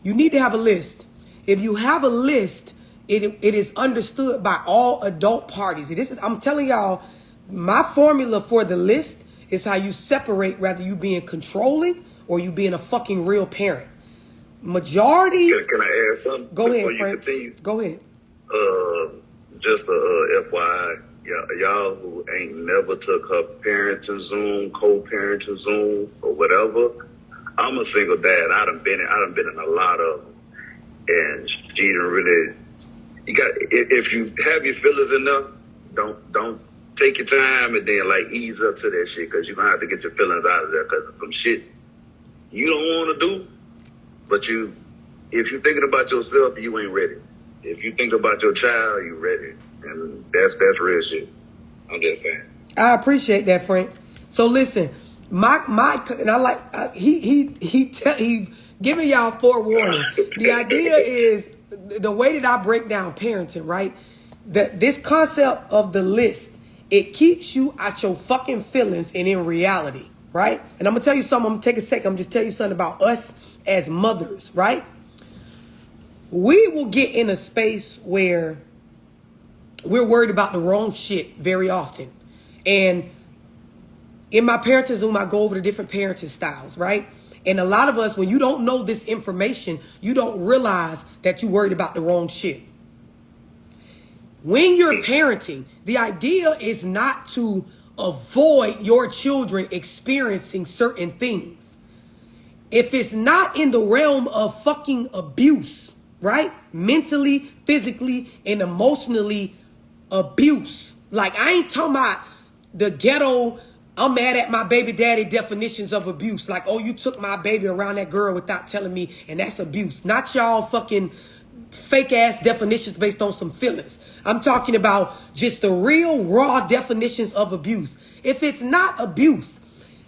You need to have a list. If you have a list, it is understood by all adult parties. I'm telling y'all, my formula for the list is how you separate whether you being controlling or you being a fucking real parent. Majority. Can I add something? Go ahead, Frank. Frank. Go ahead. Just a FYI, y'all who ain't never took her parenting Zoom, co-parenting Zoom, or whatever. I'm a single dad. I done been in a lot of them, and she didn't really. If you have your feelings enough, don't take your time and then like ease up to that shit, because you're gonna have to get your feelings out of there because of some shit you don't want to do. But if you're thinking about yourself, you ain't ready. If you think about your child, you ready, and that's real shit. I'm just saying. I appreciate that, Frank. So listen, and I like he giving y'all forewarning. The idea is the way that I break down parenting, right? That this concept of the list, it keeps you out your fucking feelings and in reality, right? And I'm gonna tell you something. I'm gonna take a second. I'm just tell you something about us as mothers, right? We will get in a space where we're worried about the wrong shit very often. And in my parenting Zoom, I go over the different parenting styles, right? And a lot of us, when you don't know this information, you don't realize that you're worried about the wrong shit. When you're parenting, the idea is not to avoid your children experiencing certain things. If it's not in the realm of fucking abuse, right? Mentally, physically, and emotionally abuse. Like, I ain't talking about the ghetto, I'm mad at my baby daddy definitions of abuse. Like, oh, you took my baby around that girl without telling me, and that's abuse. Not y'all fucking fake ass definitions based on some feelings. I'm talking about just the real raw definitions of abuse. If it's not abuse,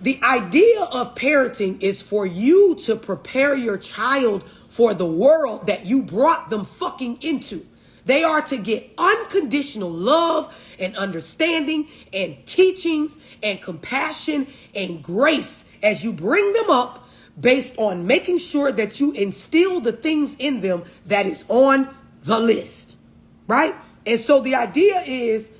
the idea of parenting is for you to prepare your child for the world that you brought them fucking into. They are to get unconditional love and understanding and teachings and compassion and grace as you bring them up, based on making sure that you instill the things in them that is on the list, right? And so the idea is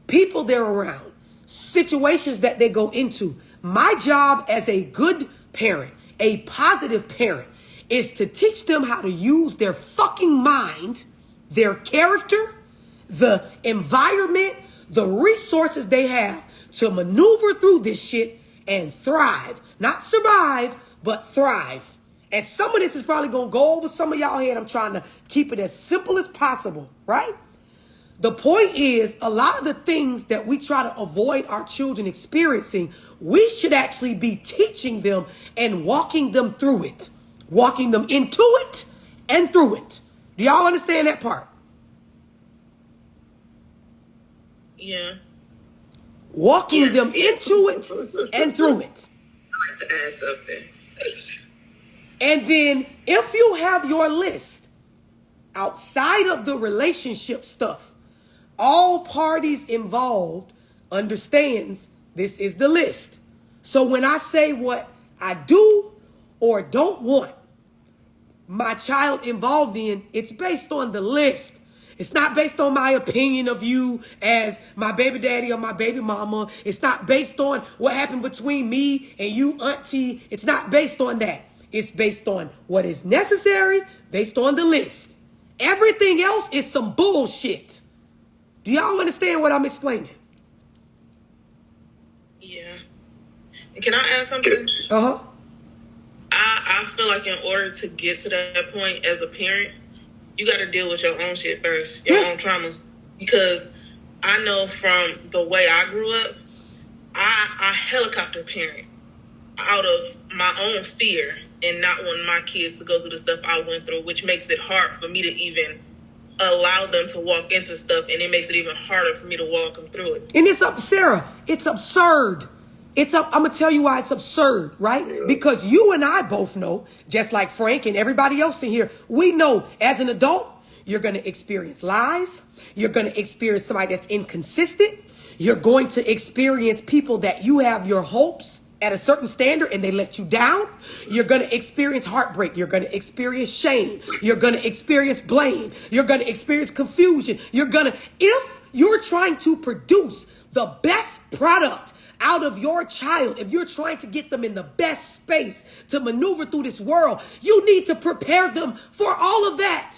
people they're around, situations that they go into. My job as a good parent, a positive parent, is to teach them how to use their fucking mind, their character, the environment, the resources they have to maneuver through this shit and thrive. Not survive, but thrive. And some of this is probably going to go over some of y'all head. I'm trying to keep it as simple as possible, right? The point is, a lot of the things that we try to avoid our children experiencing, we should actually be teaching them and walking them through it. Walking them into it and through it. Do y'all understand that part? Yeah. Walking them into it and through it. I'd like to add something. And then if you have your list outside of the relationship stuff, all parties involved understands this is the list. So when I say what I do or don't want my child involved in, it's based on the list. It's not based on my opinion of you as my baby daddy or my baby mama. It's not based on what happened between me and you, auntie. It's not based on that. It's based on what is necessary, based on the list. Everything else is some bullshit. Do y'all understand what I'm explaining? Yeah. Can I add something? Uh-huh. I feel like in order to get to that point as a parent, you got to deal with your own shit first, your own trauma. Because I know from the way I grew up, I helicopter parent out of my own fear and not wanting my kids to go through the stuff I went through, which makes it hard for me to even allow them to walk into stuff, and it makes it even harder for me to walk them through it. And it's up, Sarah, it's absurd. It's up. I'm going to tell you why it's absurd, right? Yeah. Because you and I both know, just like Frank and everybody else in here, we know as an adult, you're going to experience lies. You're going to experience somebody that's inconsistent. You're going to experience people that you have your hopes at a certain standard and they let you down. You're going to experience heartbreak. You're going to experience shame. You're going to experience blame. You're going to experience confusion. If you're trying to produce the best product out of your child, if you're trying to get them in the best space to maneuver through this world, you need to prepare them for all of that.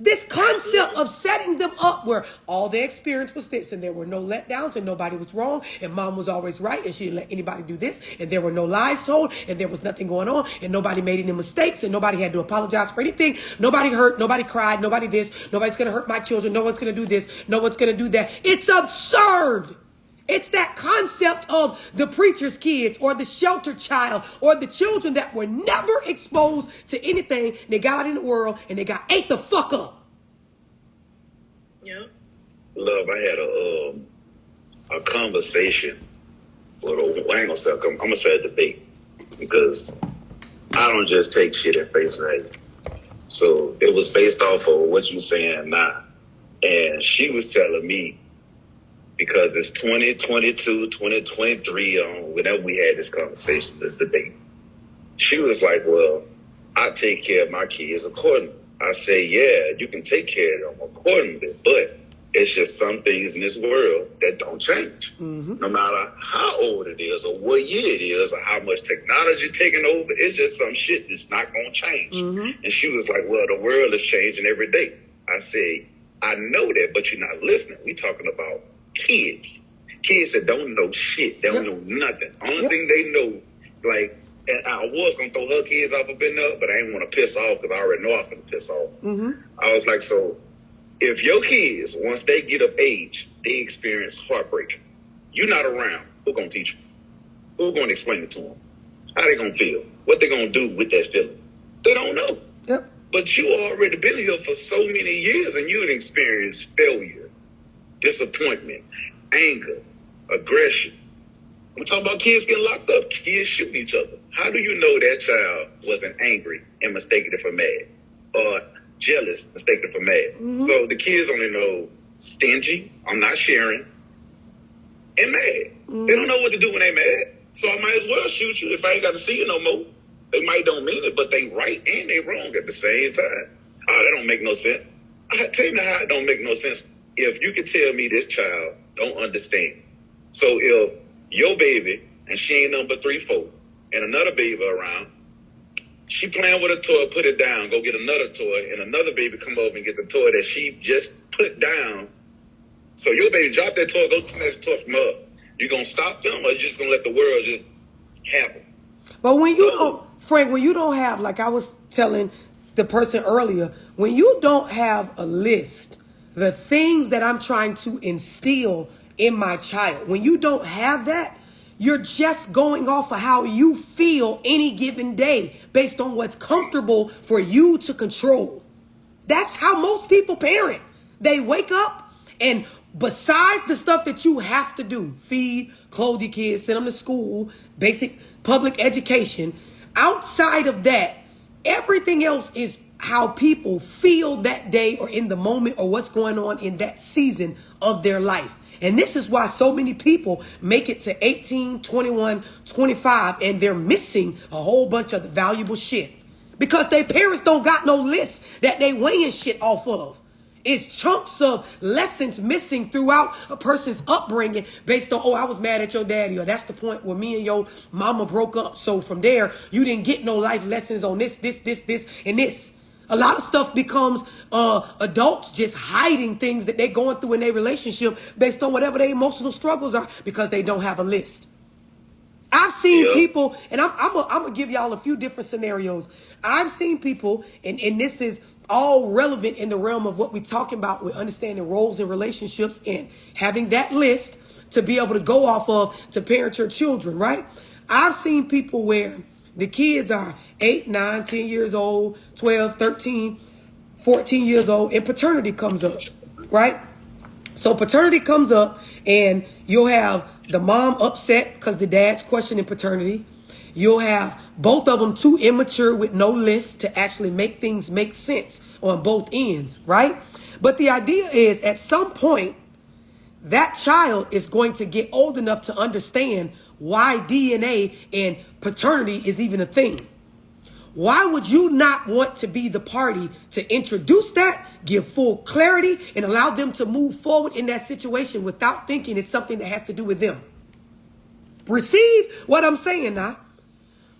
This concept of setting them up where all their experience was this and there were no letdowns and nobody was wrong and mom was always right and she didn't let anybody do this and there were no lies told and there was nothing going on and nobody made any mistakes and nobody had to apologize for anything. Nobody hurt, nobody cried, nobody this, nobody's going to hurt my children, no one's going to do this, no one's going to do that. It's absurd. It's that concept of the preacher's kids or the shelter child or the children that were never exposed to anything. They got out in the world and they got ate the fuck up. Yeah. Love, I had a conversation. Well, I ain't gonna say I'm gonna say a debate because I don't just take shit at face value. So it was based off of what you saying now, and she was telling me, because it's 2022, 2023, whenever we had this conversation, this debate, she was like, well, I take care of my kids accordingly. I say, yeah, you can take care of them accordingly, but it's just some things in this world that don't change. Mm-hmm. No matter how old it is or what year it is or how much technology taking over, it's just some shit that's not going to change. Mm-hmm. And she was like, well, the world is changing every day. I say, I know that, but you're not listening. We talking about kids that don't know shit. They don't know nothing. Only thing they know, like, and I was going to throw her kids off up in there, but I didn't want to piss off because I already know I was going to piss off. Mm-hmm. I was like, so if your kids, once they get of age, they experience heartbreak, you're not around, who's going to teach them? Who's going to explain it to them? How they going to feel? What they going to do with that feeling? They don't know. Yep. But you already been here for so many years and you experienced failure, disappointment, anger, aggression. We're talking about kids getting locked up, kids shooting each other. How do you know that child wasn't angry and mistaken it for mad? Or jealous, mistaken for mad. So the kids only know stingy, I'm not sharing, and mad. They don't know what to do when they mad. So I might as well shoot you if I ain't got to see you no more. They might don't mean it, but they right and they wrong at the same time. Oh, that don't make no sense. Tell me how it don't make no sense. If you could tell me this child don't understand. So if your baby, and she ain't number 3, 4, and another baby around, she playing with a toy, put it down, go get another toy, and another baby come over and get the toy that she just put down. So your baby drop that toy, go snatch the toy from her. You gonna stop them, or you just gonna let the world just happen? But when you don't, Frank, when you don't have, like I was telling the person earlier, when you don't have a list, the things that I'm trying to instill in my child, when you don't have that, you're just going off of how you feel any given day based on what's comfortable for you to control. That's how most people parent. They wake up and besides the stuff that you have to do, feed, clothe your kids, send them to school, basic public education, outside of that, everything else is how people feel that day or in the moment or what's going on in that season of their life. And this is why so many people make it to 18, 21, 25, and they're missing a whole bunch of the valuable shit. Because their parents don't got no list that they weighing shit off of. It's chunks of lessons missing throughout a person's upbringing based on, oh, I was mad at your daddy, or that's the point where me and your mama broke up. So from there, you didn't get no life lessons on this, and this. A lot of stuff becomes adults just hiding things that they're going through in their relationship based on whatever their emotional struggles are because they don't have a list. I've seen people, and I'm gonna give y'all a few different scenarios. I've seen people, and this is all relevant in the realm of what we're talking about with understanding roles and relationships and having that list to be able to go off of to parent your children, right? I've seen people where the kids are 8, 9, 10 years old, 12, 13, 14 years old, and paternity comes up, right? So paternity comes up, and you'll have the mom upset because the dad's questioning paternity. You'll have both of them too immature with no list to actually make things make sense on both ends, right? But the idea is at some point, that child is going to get old enough to understand why DNA and paternity is even a thing. Why would you not want to be the party to introduce that, give full clarity, and allow them to move forward in that situation without thinking it's something that has to do with them? Receive what I'm saying now.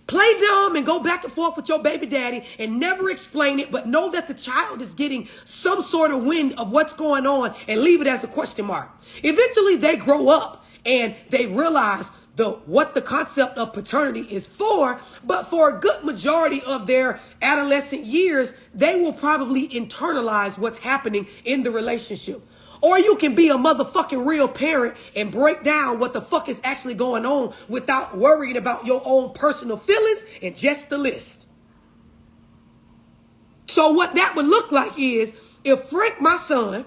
Play dumb and go back and forth with your baby daddy and never explain it, but know that the child is getting some sort of wind of what's going on and leave it as a question mark. Eventually they grow up and they realize what the concept of paternity is for, but for a good majority of their adolescent years, they will probably internalize what's happening in the relationship. Or you can be a motherfucking real parent and break down what the fuck is actually going on without worrying about your own personal feelings and just the list. So what that would look like is if Frank, my son,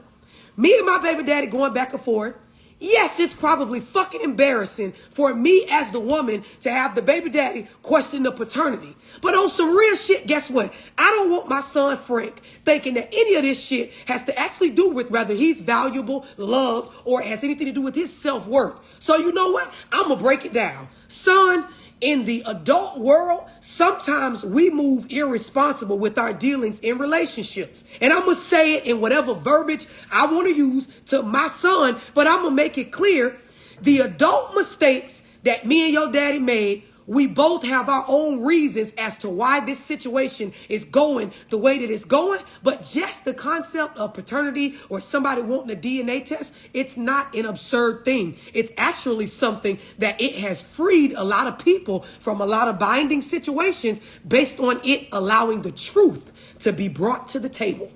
me and my baby daddy going back and forth, yes, it's probably fucking embarrassing for me as the woman to have the baby daddy question the paternity. But on some real shit, guess what? I don't want my son Frank thinking that any of this shit has to actually do with whether he's valuable, loved, or it has anything to do with his self-worth. So you know what? I'm going to break it down. Son, in the adult world, sometimes we move irresponsible with our dealings in relationships. And I'm going to say it in whatever verbiage I want to use to my son, but I'm going to make it clear. The adult mistakes that me and your daddy made, we both have our own reasons as to why this situation is going the way that it's going. But just the concept of paternity or somebody wanting a DNA test, it's not an absurd thing. It's actually something that it has freed a lot of people from a lot of binding situations based on it allowing the truth to be brought to the table.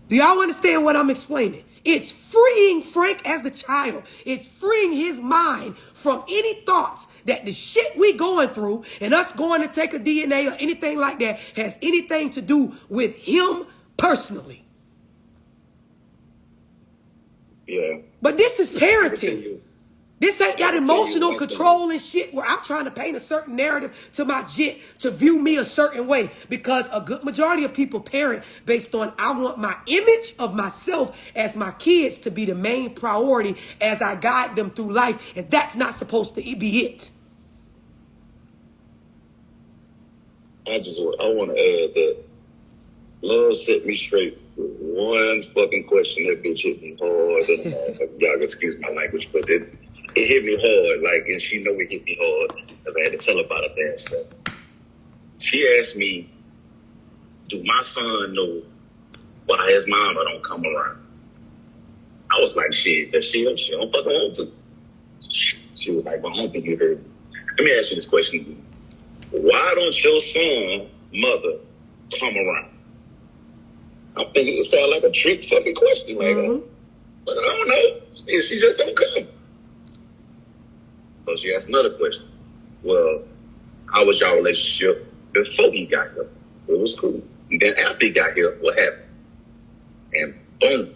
Do y'all understand what I'm explaining? It's freeing Frank as the child. It's freeing his mind from any thoughts that the shit we going through and us going to take a DNA or anything like that has anything to do with him personally. Yeah. But this is parenting. This ain't that emotional control and shit where I'm trying to paint a certain narrative to my jit to view me a certain way. Because a good majority of people parent based on I want my image of myself as my kids to be the main priority as I guide them through life. And that's not supposed to be it. I want to add that love set me straight with one fucking question. That bitch hit me hard. Y'all can excuse my language, but it hit me hard. Like, and she know it hit me hard because I had to tell her about her damn self. She asked me, "Do my son know why his mama don't come around?" I was like, "Shit, that she don't fucking want to." She was like, "Well, I don't think you heard me. Let me ask you this question again. Why don't your son mother come around?" I'm thinking it sounds like a trick fucking question. Like, but I don't know. She just don't come. So she asked another question. Well, how was your relationship before he got here? It was cool. And then after he got here, what happened? And boom.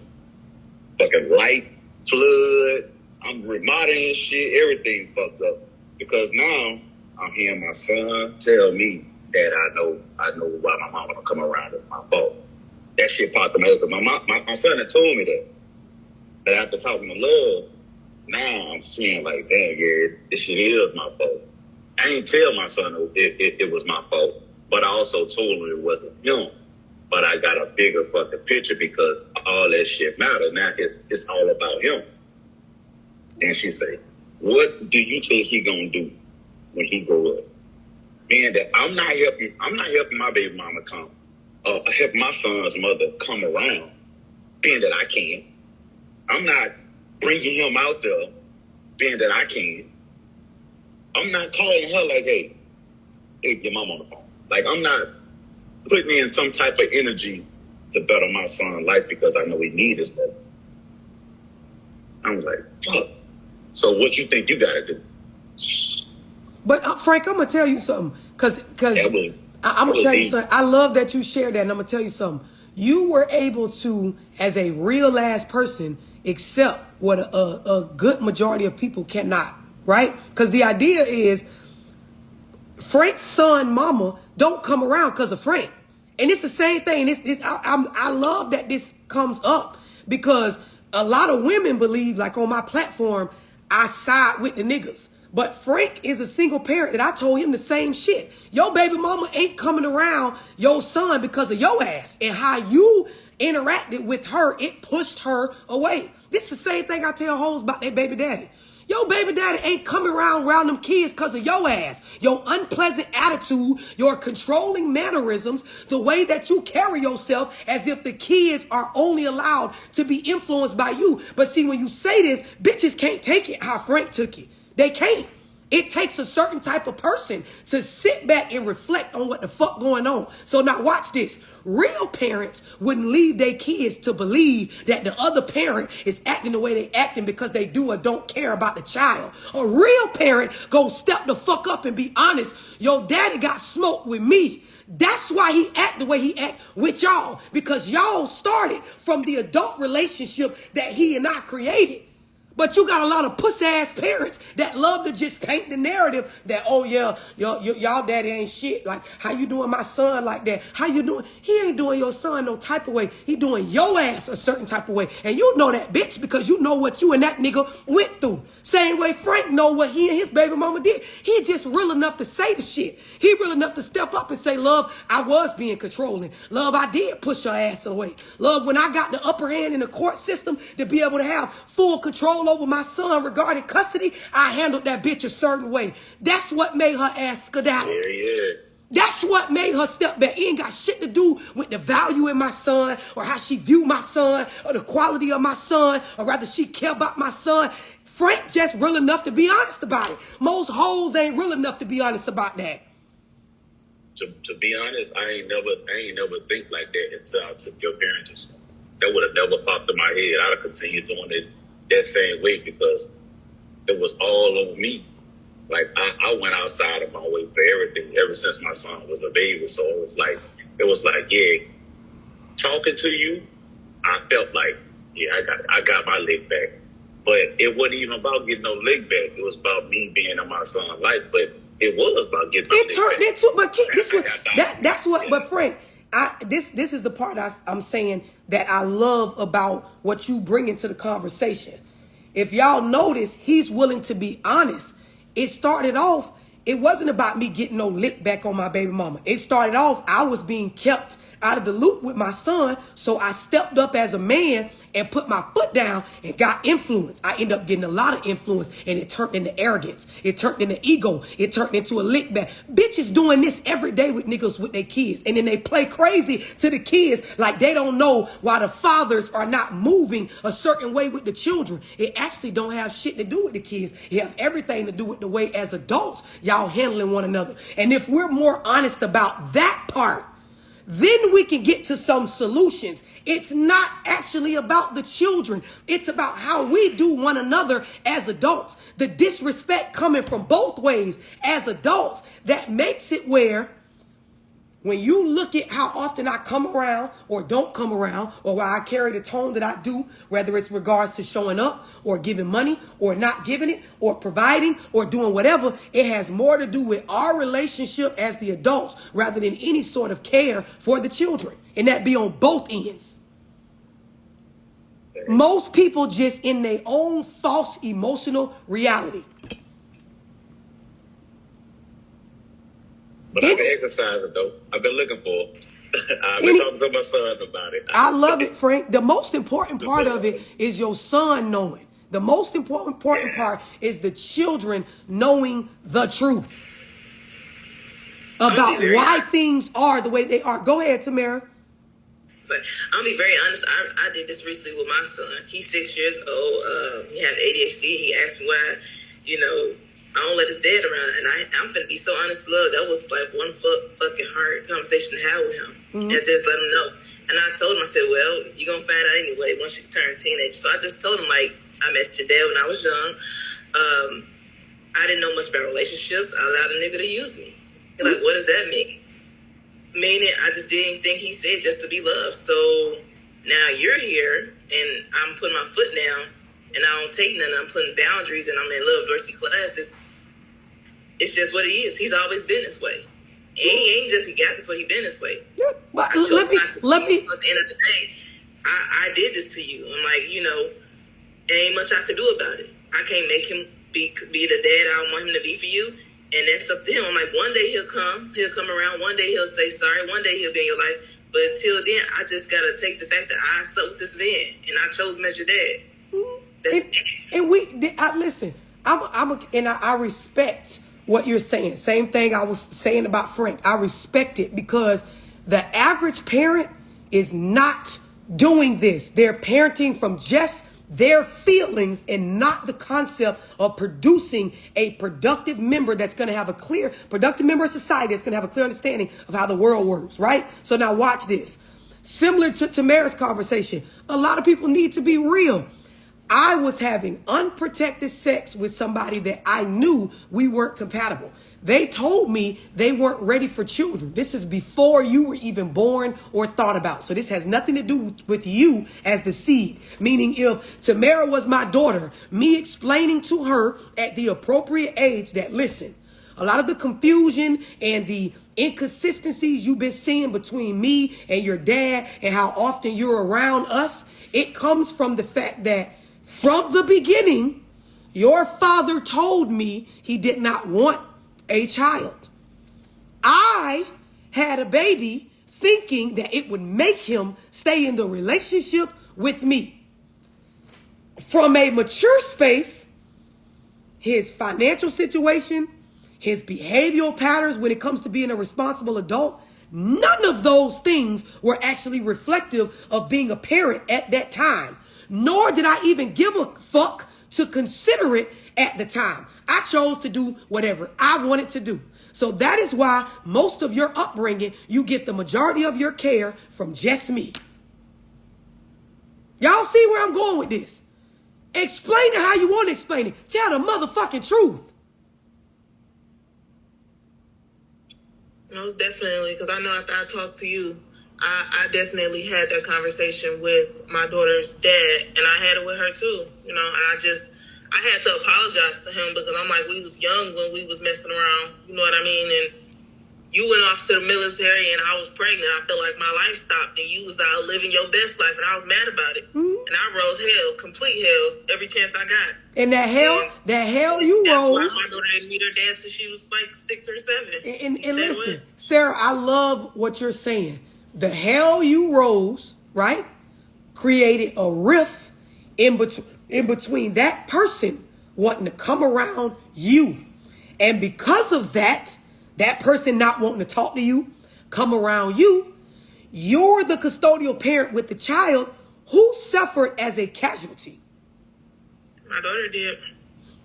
Fucking light, flood. I'm remodeling shit. Everything's fucked up. Because now I'm hearing my son tell me that I know why my mama don't come around. It's my fault. That shit popped in my head. My son had told me that. But after talking to love, now I'm seeing like, damn, yeah, this shit is my fault. I ain't tell my son it was my fault, but I also told him it wasn't him. But I got a bigger fucking picture because all that shit matters. Now it's all about him. And she say, what do you think he gonna do when he grow up? Being that I'm not helping my baby mama come. Help my son's mother come around, being that I can. I'm not bringing him out there, being that I can. I'm not calling her like, hey, your mom on the phone. Like, I'm not putting in some type of energy to better my son's life because I know he needs his mother. I'm like, fuck. So what you think you gotta do? But Frank, I'm gonna tell you something, cause I'm gonna tell you something. I love that you shared that, and I'm gonna tell you something. You were able to, as a real ass person, accept what a good majority of people cannot, right? Because the idea is Frank's son, mama, don't come around because of Frank, and it's the same thing. I love that this comes up because a lot of women believe, like on my platform, I side with the niggas. But Frank is a single parent that I told him the same shit. Your baby mama ain't coming around your son because of your ass. And how you interacted with her, it pushed her away. This is the same thing I tell hoes about their baby daddy. Your baby daddy ain't coming around them kids because of your ass. Your unpleasant attitude, your controlling mannerisms, the way that you carry yourself as if the kids are only allowed to be influenced by you. But see, when you say this, bitches can't take it how Frank took it. They can't. It takes a certain type of person to sit back and reflect on what the fuck going on. So now watch this. Real parents wouldn't leave their kids to believe that the other parent is acting the way they acting because they do or don't care about the child. A real parent go step the fuck up and be honest. Your daddy got smoked with me. That's why he act the way he act with y'all. Because y'all started from the adult relationship that he and I created. But you got a lot of puss-ass parents that love to just paint the narrative that, oh, yeah, y'all daddy ain't shit. Like, how you doing my son like that? How you doing? He ain't doing your son no type of way. He doing your ass a certain type of way. And you know that, bitch, because you know what you and that nigga went through. Same way Frank know what he and his baby mama did. He just real enough to say the shit. He real enough to step up and say, love, I was being controlling. Love, I did push your ass away. Love, when I got the upper hand in the court system to be able to have full control over my son regarding custody, I handled that bitch a certain way. That's what made her ass skedaddle. Yeah. That's what made her step back. It ain't got shit to do with the value in my son or how she view my son or the quality of my son or rather she care about my son. Frank just real enough to be honest about it. Most hoes ain't real enough to be honest about that. To be honest, I ain't never think like that until I took your parents. That would have never popped in my head. I'd have continued doing it that same way because it was all on me. Like I went outside of my way for everything ever since my son was a baby. So it was like, yeah, talking to you, I felt like, yeah, I got my leg back. But it wasn't even about getting no lick back. It was about me being in my son's life. But it was about getting no It lick turned back. into, but Keith, this I what got that's what. yeah. But Frank, this is the part I'm saying that I love about what you bring into the conversation. If y'all notice, he's willing to be honest. It started off, it wasn't about me getting no lick back on my baby mama. It started off, I was being kept out of the loop with my son, so I stepped up as a man and put my foot down and got influence. I ended up getting a lot of influence, and it turned into arrogance. It turned into ego. It turned into a lick back. Bitches doing this every day with niggas with their kids, and then they play crazy to the kids like they don't know why the fathers are not moving a certain way with the children. It actually don't have shit to do with the kids. It have everything to do with the way as adults y'all handling one another. And if we're more honest about that part, then we can get to some solutions. It's not actually about the children. It's about how we do one another as adults. The disrespect coming from both ways as adults that makes it where when you look at how often I come around or don't come around, or why I carry the tone that I do, whether it's regards to showing up or giving money or not giving it or providing or doing whatever, it has more to do with our relationship as the adults rather than any sort of care for the children. And that be on both ends. Most people just in their own false emotional reality. But I've been exercising, though. I've been looking for it. I've been talking to my son about it. I love it, Frank. The most important part of it is your son knowing. The most important part is the children knowing the truth about why things are the way they are. Go ahead, Tamara. I'll be very honest. I did this recently with my son. He's 6 years old. He has ADHD. He asked me why, I don't let his dad around. And I'm finna be so honest, love. That was like one fucking hard conversation to have with him. And just let him know. And I told him, I said, well, you're going to find out anyway once you turn teenage. So I just told him, like, I met your dad when I was young. I didn't know much about relationships. I allowed a nigga to use me. He's like, what does that mean? Meaning, I just didn't think he said just to be loved. So now you're here, and I'm putting my foot down, and I don't take nothing. I'm putting boundaries, and I'm in love diversity classes. It's just what he is. He's always been this way. He ain't just he got this way. He been this way. Yeah, but let me. At the end of the day, I did this to you. I'm like, ain't much I could do about it. I can't make him be the dad I want him to be for you. And that's up to him. I'm like, one day he'll come around. One day he'll say sorry. One day he'll be in your life. But until then, I just got to take the fact that I slept with this man and I chose him as your dad. Listen, I respect what you're saying. Same thing I was saying about Frank. I respect it because the average parent is not doing this. They're parenting from just their feelings and not the concept of producing a productive member that's going to have productive member of society that's going to have a clear understanding of how the world works, right? So now watch this. Similar to Tamara's conversation, a lot of people need to be real. I was having unprotected sex with somebody that I knew we weren't compatible. They told me they weren't ready for children. This is before you were even born or thought about. So this has nothing to do with you as the seed. Meaning if Tamara was my daughter, me explaining to her at the appropriate age that, listen, a lot of the confusion and the inconsistencies you've been seeing between me and your dad and how often you're around us, it comes from the fact that from the beginning, your father told me he did not want a child. I had a baby thinking that it would make him stay in the relationship with me. From a mature space, his financial situation, his behavioral patterns when it comes to being a responsible adult, none of those things were actually reflective of being a parent at that time. Nor did I even give a fuck to consider it at the time. I chose to do whatever I wanted to do. So that is why most of your upbringing, you get the majority of your care from just me. Y'all see where I'm going with this? Explain it how you want to explain it. Tell the motherfucking truth. Most definitely, because I know after I talked to you, I definitely had that conversation with my daughter's dad, and I had it with her too. You know, and I had to apologize to him because I'm like, we was young when we was messing around. You know what I mean? And you went off to the military, and I was pregnant. I felt like my life stopped, and you was out living your best life, and I was mad about it. And I rose hell, complete hell, every chance I got. And that hell you that's rose. Why my daughter didn't meet her dad till she was like 6 or 7. And listen, Sarah, I love what you're saying. The hell you rose, right, created a rift in between that person wanting to come around you. And because of that, that person not wanting to talk to you, come around you, you're the custodial parent with the child who suffered as a casualty. My daughter did.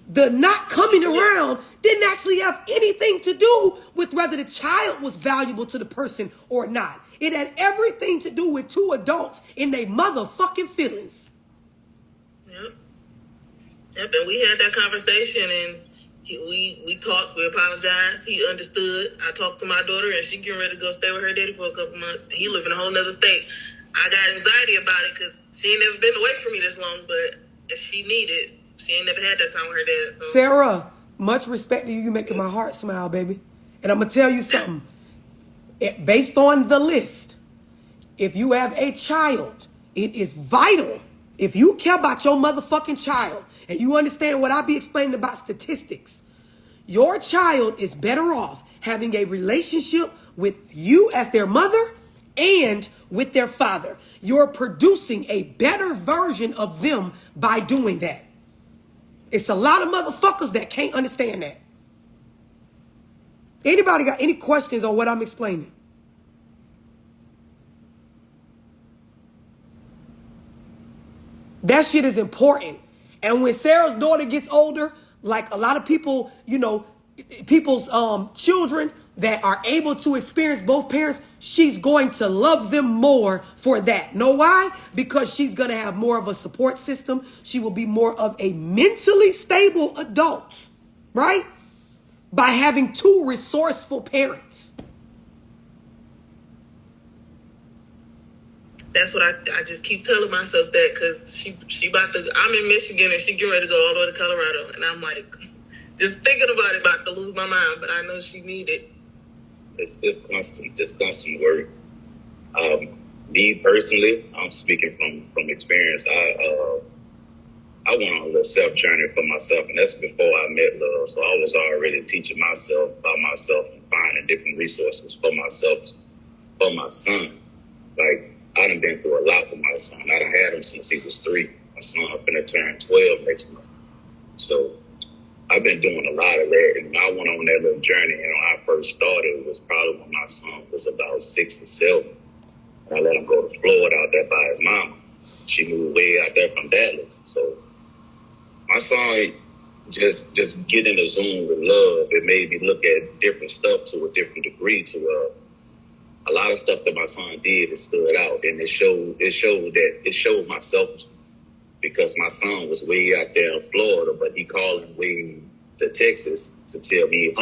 The not coming around didn't actually have anything to do with whether the child was valuable to the person or not. It had everything to do with two adults in their motherfucking feelings. Yep, and we had that conversation, and we talked, we apologized, he understood. I talked to my daughter, and she getting ready to go stay with her daddy for a couple months. He live in a whole nother state. I got anxiety about it because she ain't never been away from me this long, but she needed. She ain't never had that time with her dad. So. Sarah, much respect to you. You making my heart smile, baby. And I'm going to tell you something. Based on the list, if you have a child, it is vital. If you care about your motherfucking child and you understand what I be explaining about statistics, your child is better off having a relationship with you as their mother and with their father. You're producing a better version of them by doing that. It's a lot of motherfuckers that can't understand that. Anybody got any questions on what I'm explaining? That shit is important. And when Sarah's daughter gets older, like a lot of people, you know, people's children that are able to experience both parents, she's going to love them more for that. Know why? Because she's going to have more of a support system. She will be more of a mentally stable adult, right? By having two resourceful parents. That's what I just keep telling myself that because she about to, I'm in Michigan and she getting ready to go all the way to Colorado. And I'm like, just thinking about it, about to lose my mind, but I know she need it. It's constant work. Me personally, I'm speaking from experience. I went on a little self journey for myself, and that's before I met love. So I was already teaching myself about myself and finding different resources for myself, for my son. Like, I done been through a lot with my son. I done had him since he was 3. My son up in the turn 12 next month. So I've been doing a lot of that, and I went on that little journey. And when I first started, it was probably when my son was about 6 or 7. And I let him go to Florida out there by his mama. She moved way out there from Dallas. So my son just get in the zone with love. It made me look at different stuff to a different degree. To a lot of stuff that my son did, it stood out, and it showed my selfishness. Because my son was way out there in Florida, but he called me way to Texas to tell me